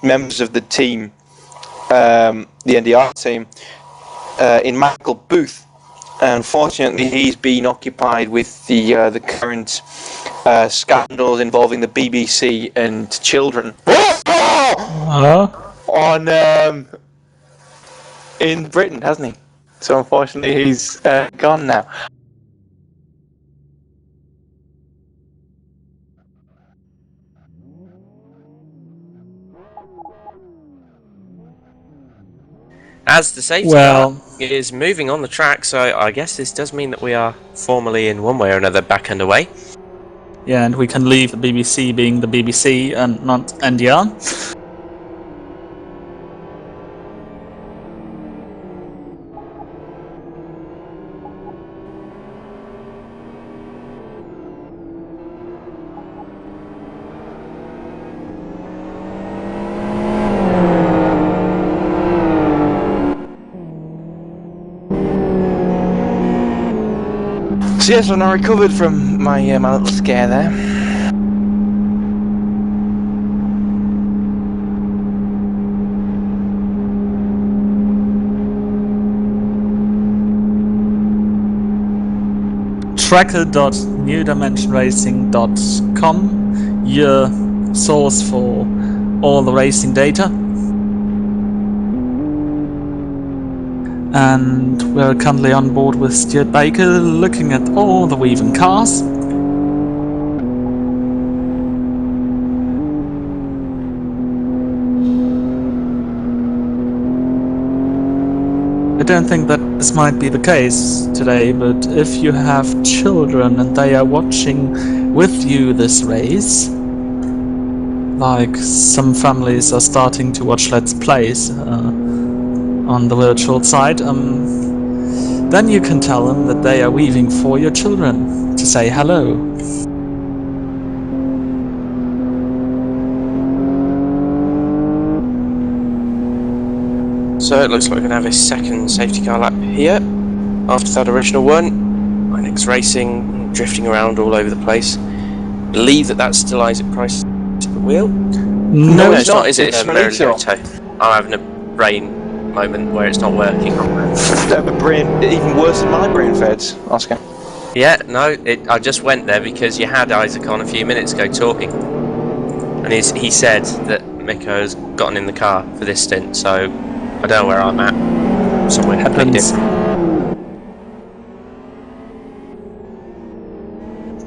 members of the team, the NDR team, in Michael Booth. Unfortunately, he's been occupied with the current scandals involving the BBC and children on in Britain, hasn't he? So unfortunately, he's gone now. As the safety car is moving on the track, so I guess this does mean that we are formally in one way or another back underway. Yeah, and we can leave the BBC being the BBC and not NDR. So yes, when I recovered from my little scare there. Tracker.newdimensionracing.com, your source for all the racing data. And we're currently on board with Stuart Baker, looking at all the weaving cars. I don't think that this might be the case today, but if you have children and they are watching with you this race, like some families are starting to watch Let's Plays on the virtual side, then you can tell them that they are weaving for your children to say hello. So it looks like we're going to have a second safety car lap here after that original one. Inex Racing drifting around all over the place. I believe that's still Isaac Price at the wheel. No, it's not, is it? It's Marilito. I'm having a brain moment where it's not working. A brain even worse than my brain feds, Oscar. Yeah, no, I just went there because you had Isaac on a few minutes ago talking, and he said that Miko has gotten in the car for this stint, so I don't know where I'm at. Somewhere completely different.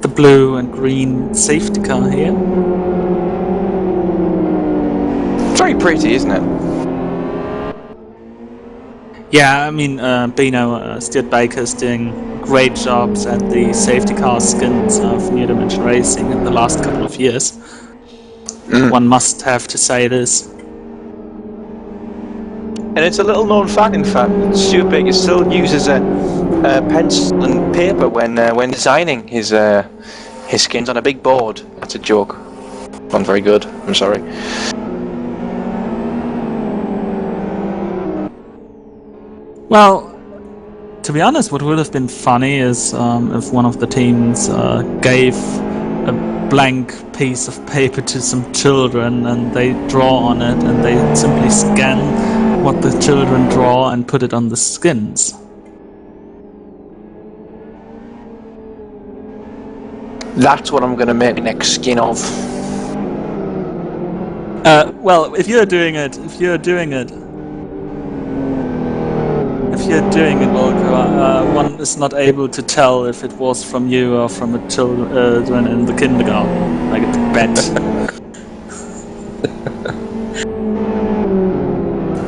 The blue and green safety car here. It's very pretty, isn't it? Yeah, I mean, Stuart Baker's doing great jobs at the safety car skins of New Dimension Racing in the last couple of years. One must have to say this. And it's a little known fact, in fact, that Stuart Baker still uses a pencil and paper when designing his skins on a big board. That's a joke. Not very good, I'm sorry. Well, to be honest, what would have been funny is if one of the teams gave a blank piece of paper to some children and they draw on it and they simply scan what the children draw and put it on the skins. That's what I'm going to make the next skin of. Well, if you're doing it, Volker, one is not able to tell if it was from you or from a children in the kindergarten. I bet.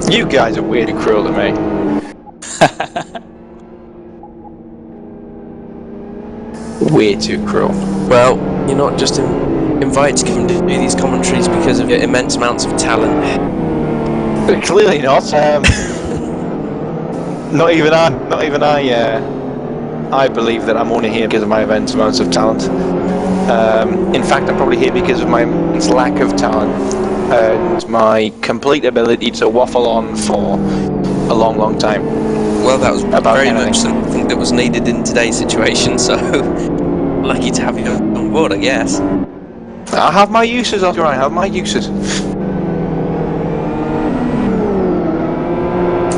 You guys are way too cruel to me. Way too cruel. Well, you're not just invited to come do these commentaries because of your immense amounts of talent. Clearly not. Not even I. I believe that I'm only here because of my immense amounts of talent. In fact, I'm probably here because of my immense lack of talent and my complete ability to waffle on for a long, long time. Well, that was About very anything. much something that was needed in today's situation, so lucky to have you on board, I guess. I have my uses, Oscar. I have my uses.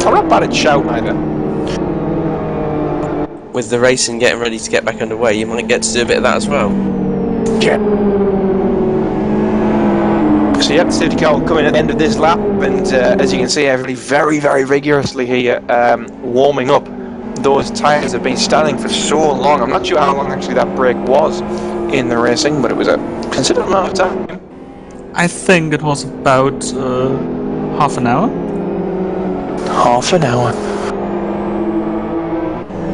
I'm not bad at shout either. With the racing getting ready to get back underway, you might get to do a bit of that as well. Yeah. So yeah, the safety car will come in at the end of this lap, and as you can see, everybody very, very rigorously here warming up. Those tyres have been standing for so long. I'm not sure how long actually that break was in the racing, but it was a considerable amount of time. I think it was about half an hour. Half an hour.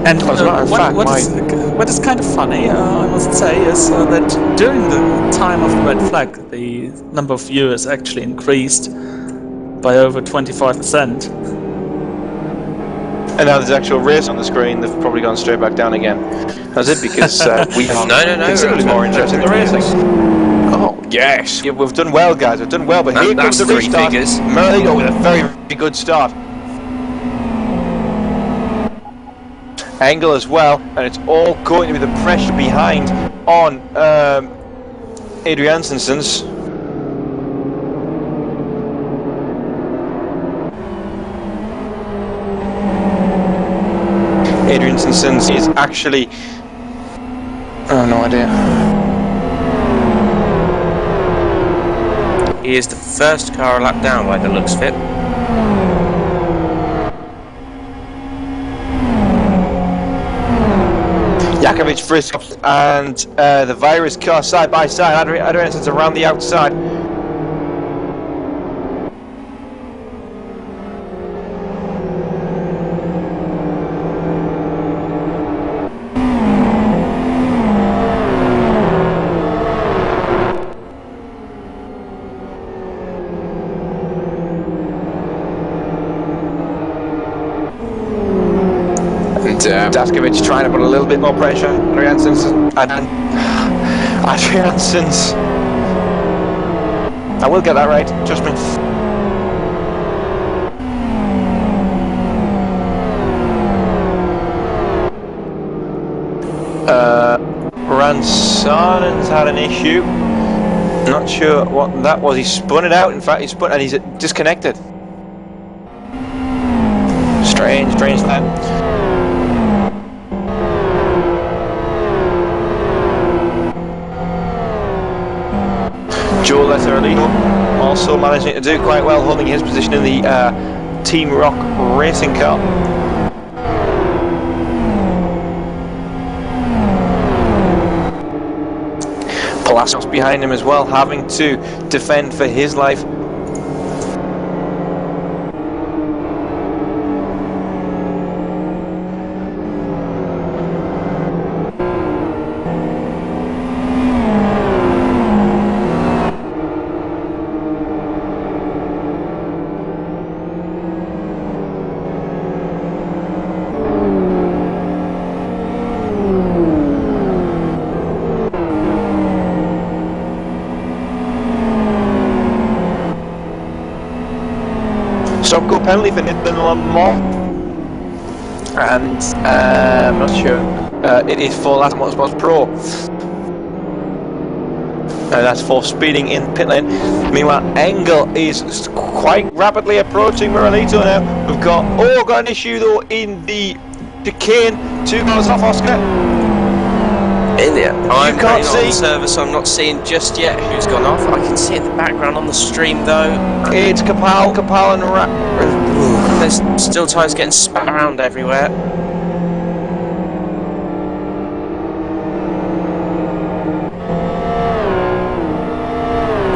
And As a matter of fact, what is kind of funny, I must say, is that during the time of the red flag, the number of viewers actually increased by over 25%. And now there's actual race on the screen. They've probably gone straight back down again. That's it, because we are No, considerably more interested in the racing. Oh yes, yeah, we've done well, guys. We've done well, but here comes That's the three restart. figures. There you go with a very, very good start. Angle as well, and it's all going to be the pressure behind on Adriansensen's. Adriansensen's is actually... Oh, no idea. He is the first car a lap down by the looks of it. Jakovic frisk and the virus car side by side. Adriansen's around the outside. Daskovic trying to put a little bit more pressure on Adriansen's. I will get that right, trust me. Ransonen's had an issue. Not sure what that was. He spun it out. In fact, he spun and he's disconnected. Strange that. Joe Letteralino also managing to do quite well, holding his position in the Team Rock racing car. Palacios behind him as well, having to defend for his life. Stop go penalty for Nathan Lamont. and I'm not sure. It is for Last Motorsports Pro. That's for speeding in pit lane. Meanwhile, Engel is quite rapidly approaching Moralito now. We've got an issue though in the chicane. 2 cars off Oscar. I'm can't see. on server, so I'm not seeing just yet who's gone off. I can see it in the background on the stream though. It's Kapal and There's still tyres getting spat around everywhere.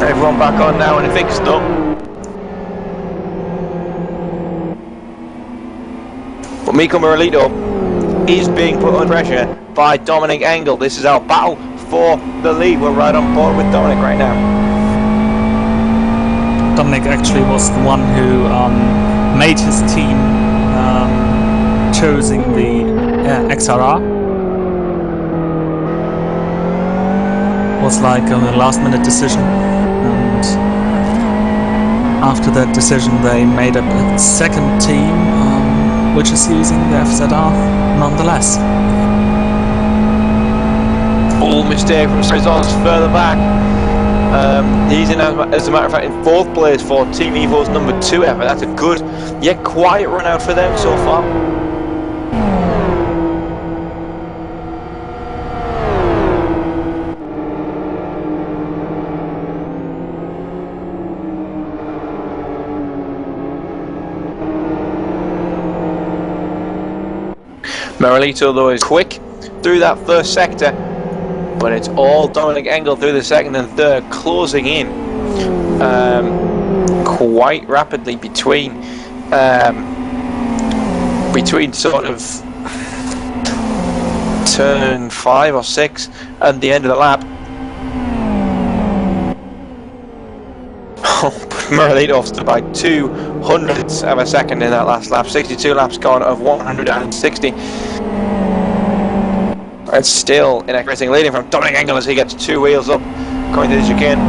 Everyone back on now and fixed up. But Miko Moralito is being put under pressure by Dominic Engel. This is our battle for the lead. We're right on board with Dominic right now. Dominic actually was the one who made his team choosing the XRR. Was like a last-minute decision, and after that decision, they made up a second team, which is using the FZR nonetheless. All mistake from Sarizon's further back. He's in, as a matter of fact, in 4th place for Team Evo's number 2 ever. That's a good yet quiet run out for them so far. Moralito though is quick through that first sector, but it's all Dominic Engel through the second and third, closing in quite rapidly between sort of turn 5 or 6 and the end of the lap. Moralito stood by 200ths of a second in that last lap. 62 laps gone of 160. And still in racing, leading from Dominic Engel as he gets 2 wheels up coming to the chicane.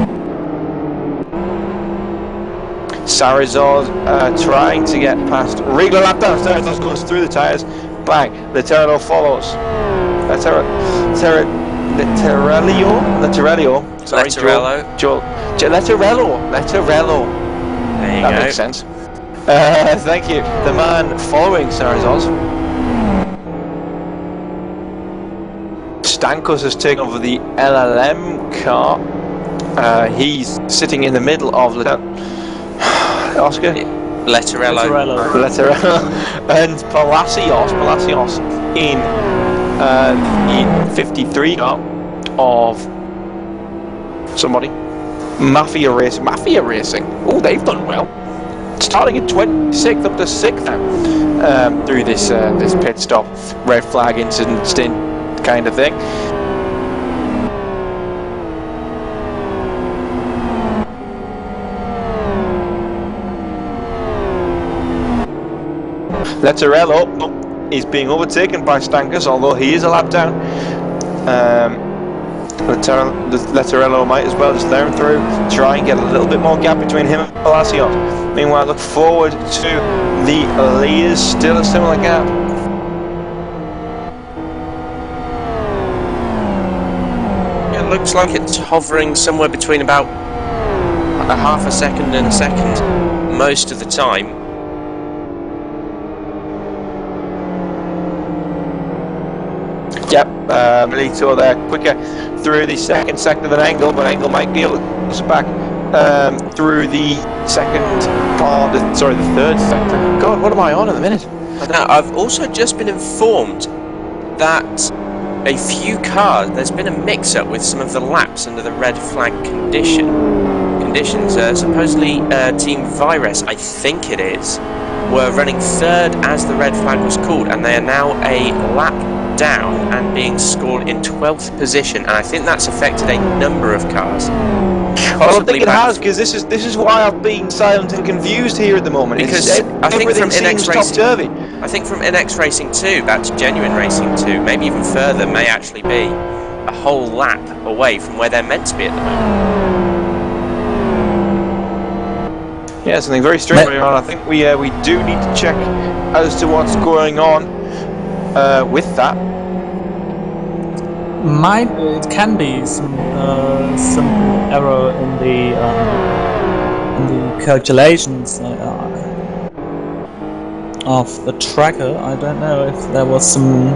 Sarizor trying to get past Riegler lap down. Sarizor goes through the tyres. Bang. Letterello follows. Letterello. Sorry, Letterello. There you That go. makes sense. Thank you. The man following Sarizor. Stankos has taken over the LLM car. He's sitting in the middle of Oscar? Letterello. And Palacios in the 53 car of somebody. Mafia Racing. Oh, they've done well. Starting at 26th up to 6th now through this pit stop, red flag incident stint kind of thing. Letterello is being overtaken by Stankos, although he is a lap down. Letterello might as well just let him through, try and get a little bit more gap between him and Palacios. Meanwhile, look forward to the leaders, still a similar gap. It looks like it's hovering somewhere between about a half a second and a second most of the time. Yep, Moralito there quicker through the second sector than Engel, but Engel might be able to close back through the the third sector. God, what am I on at the minute? Now, I've also just been informed that a few cars, there's been a mix-up with some of the laps under the red flag conditions. Supposedly Team Virus, I think it is, were running third as the red flag was called, and they are now a lap down and being scored in 12th position, and I think that's affected a number of cars. Well, I think it has, because this is why I've been silent and confused here at the moment. Because I think from NX Racing, topsy-turvy. I think from NX Racing 2, that's Genuine Racing 2, maybe even further, may actually be a whole lap away from where they're meant to be at the moment. Yeah, something very strange going on. I think we do need to check as to what's going on. with that. It can be some error in the calculations of the tracker. I don't know if there was some.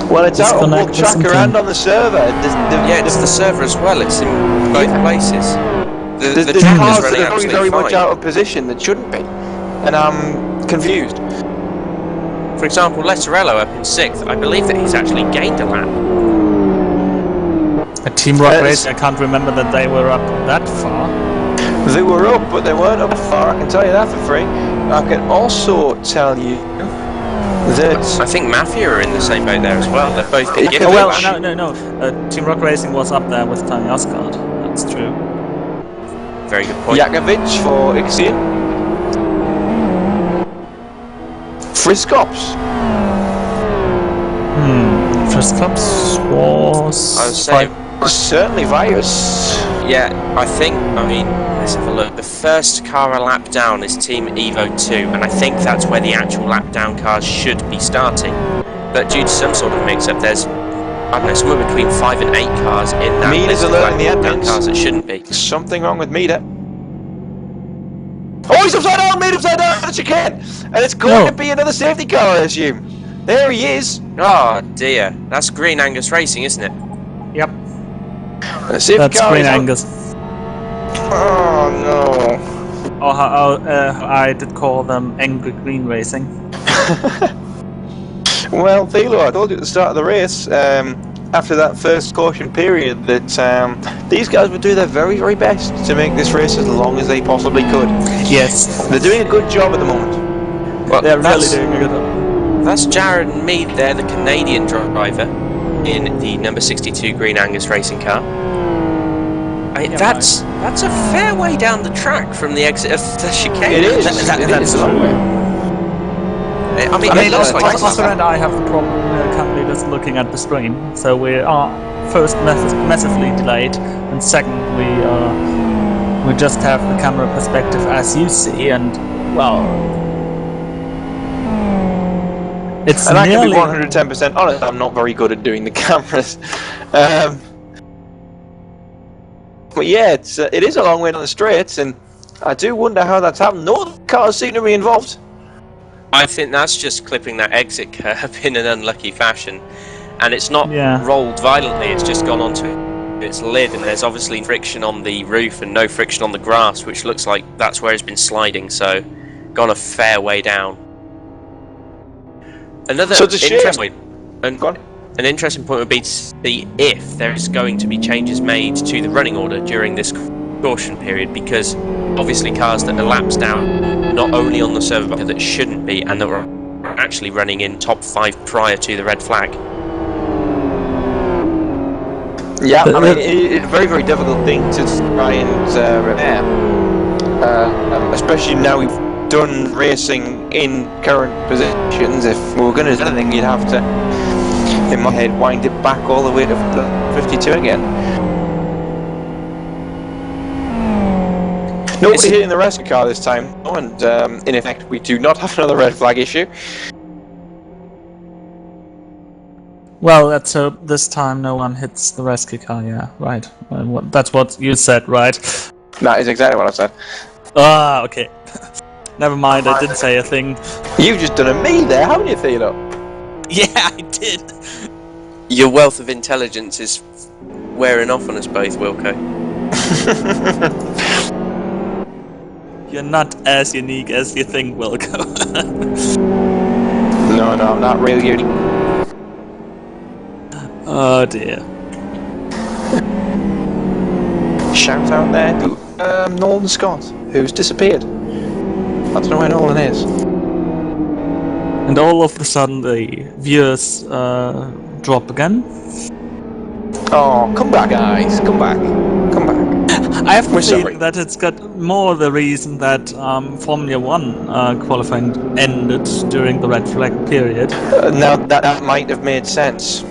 Well, it's out on both disconnect or tracker something. and on the server. Yeah, it's the server as well. It's in both places. There's The tracker's cars that running are very, absolutely very much fine. out of position that shouldn't be, and I'm confused. For example, Letterello up in 6th. I believe that he's actually gained a lap. A Team Rock Race, I can't remember that they were up that far. They were up, but they weren't up far. I can tell you that for free. I can also tell you that I think Mafia are in the same boat there as well. They've both been given Oh, a well, lap. no. Team Rock Racing was up there with Tony Oscard. That's true. Very good point. Jakovic for Ixion. Friskops. First Clubs was. I would say, Certainly Virus. yeah, I mean, let's have a look. The first car a lap down is Team Evo 2, and I think that's where the actual lap down cars should be starting. But due to some sort of mix-up, there's, I don't know, somewhere between 5 and 8 cars in that Meters list of alerting lap the down admins. cars that shouldn't be. Something wrong with Meter. Oh, he's upside down, made upside down, that you can. And it's going to be another safety car, I assume. There he is. Oh dear, that's Green Angus Racing, isn't it? Yep. The safety That's car Green is out. Angus. Oh no. I did call them Angry Green Racing. Well, Thilo, I told you at the start of the race, after that first caution period, that these guys would do their very, very best to make this race as long as they possibly could. Yes. They're doing a good job at the moment. Well, They're really that's, doing a good job. that's Jared and Mead there, the Canadian driver, in the number 62 Green Angus Racing car. That's a fair way down the track from the exit of the chicane. It is. That's a long way. I mean, it looks like it's Oscar and I have the problem currently just looking at the stream. So we are first massively delayed, and second we just have the camera perspective as you see, and well, it's And I can be nearly 110% honest, I'm not very good at doing the cameras. But yeah, it is a long way down the straight, and I do wonder how that's happened. No cars seem to be involved. I think that's just clipping that exit curb in an unlucky fashion, and it's not Yeah. rolled violently, it's just gone onto its lid, and there's obviously friction on the roof and no friction on the grass, which looks like that's where it's been sliding, so gone a fair way down. Another So it's a shame. interesting point, Go on. an interesting point would be to see if there is going to be changes made to the running order during this caution period, because obviously cars that are laps down, not only on the server but that shouldn't be, and that were actually running in top 5 prior to the red flag. Yeah, I mean, it's a very, very difficult thing to try and repair. Especially now we've done racing in current positions. If we were going to do anything, you'd have to, in my head, wind it back all the way to the 52 again. Nobody hitting the rescue car this time, and in effect, we do not have another red flag issue. well. Let's hope this time no one hits the rescue car. Yeah, right. That's what you said, right? That is exactly what I said. Ah, okay. Never mind. I didn't say a thing. You've just done a me there, haven't you, Thilo? Yeah, I did. Your wealth of intelligence is wearing off on us both, Wilco. You're not as unique as you think, Wilco. No, I'm not really unique. Oh dear. Shout out there to Nolan Scott, who's disappeared. I don't know where Nolan is. And all of a sudden the viewers drop again. Oh, come back, guys. Come back. Come back. I have the We're sorry. feeling that it's got more the reason that Formula 1 qualifying ended during the red flag period. Now that might have made sense.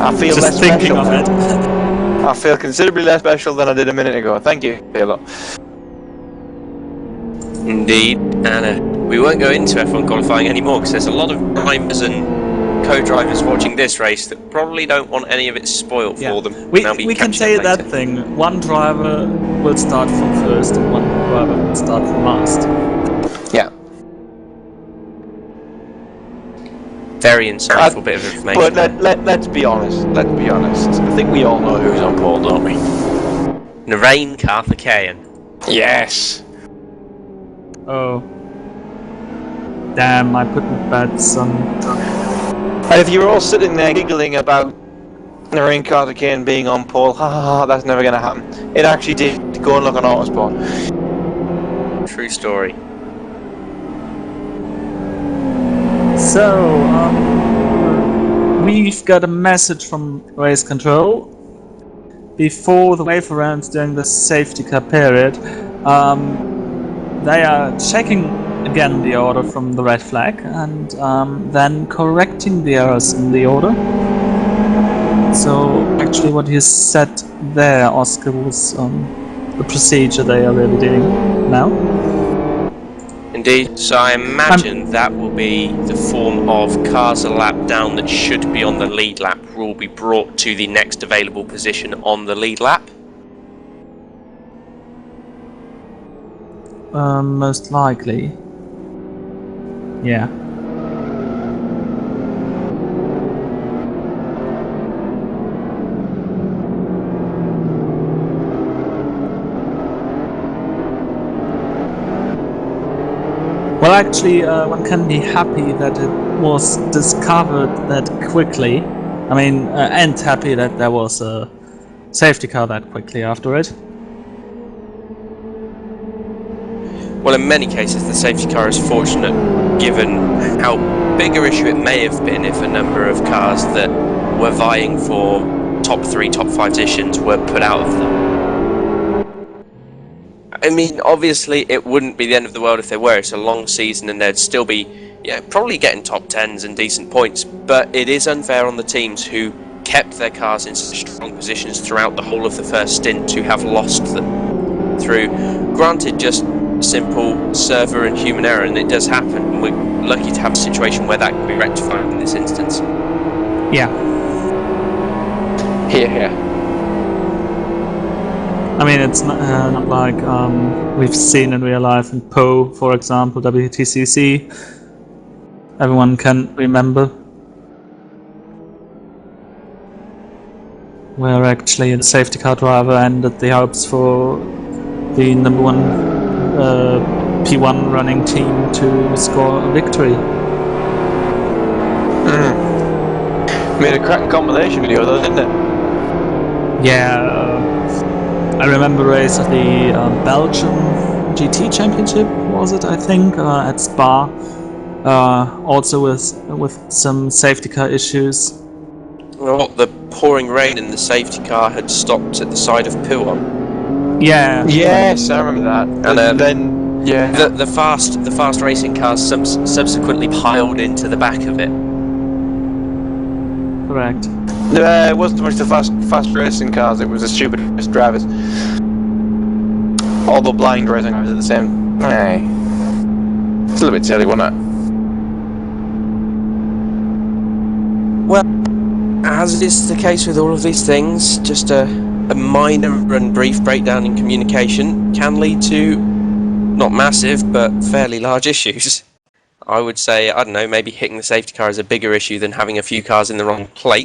I feel less Just thinking special of now. it. I feel considerably less special than I did a minute ago. Thank you, Thilo. Indeed, and we won't go into F1 qualifying anymore because there's a lot of drivers and co-drivers watching this race that probably don't want any of it spoiled for them. And they'll be We can catching say up that later. thing. One driver will start from first and one driver will start from last. Yeah. Very insightful bit of information. But let's be honest. Let's be honest. I think we all know who's on pole, don't we? Narain Karthikeyan. Yes. Oh. Damn, I put my bets on... And if you were all sitting there giggling about Narain Karthikeyan being on pole, ha ha ha, that's never going to happen. It actually did. Go and look on Autosport. True story. So, we've got a message from race control. Before the wave around during the safety car period, they are checking again the order from the red flag and then correcting the errors in the order. So actually what you said there, Oscar, was the procedure they are really doing now. Indeed, so I imagine that will be the form of cars a lap down that should be on the lead lap will be brought to the next available position on the lead lap. Most likely. Yeah. Well, actually, one can be happy that it was discovered that quickly. I mean, and happy that there was a safety car that quickly after it. Well, in many cases, the safety car is fortunate, given how big a issue it may have been if a number of cars that were vying for top 3, top 5 positions were put out of them. I mean, obviously, it wouldn't be the end of the world if they were. It's a long season and they'd still be, probably getting top 10s and decent points, but it is unfair on the teams who kept their cars in such strong positions throughout the whole of the first stint to have lost them through, granted, just simple server and human error, and it does happen, and we're lucky to have a situation where that can be rectified in this instance. Yeah. Here. I mean, it's not like we've seen in real life in Po, for example, WTCC. Everyone can remember. Where actually the safety car driver ended the hopes for the number 1 P1 running team to score a victory. Made a cracking compilation video though, didn't it? Yeah, I remember a race at the Belgian GT Championship, was it? I think at Spa, also with some safety car issues. Well, the pouring rain and the safety car had stopped at the side of Puon. Yeah. Yes, I remember that. And then, yeah. The fast racing cars subsequently piled into the back of it. Correct. It wasn't so much the fast racing cars, it was the stupid drivers. All the blind racing drivers at the same. Hey. It's a little bit silly, wasn't it? Well, as is the case with all of these things, just a minor and brief breakdown in communication can lead to not massive but fairly large issues. I would say, I don't know, maybe hitting the safety car is a bigger issue than having a few cars in the wrong plate.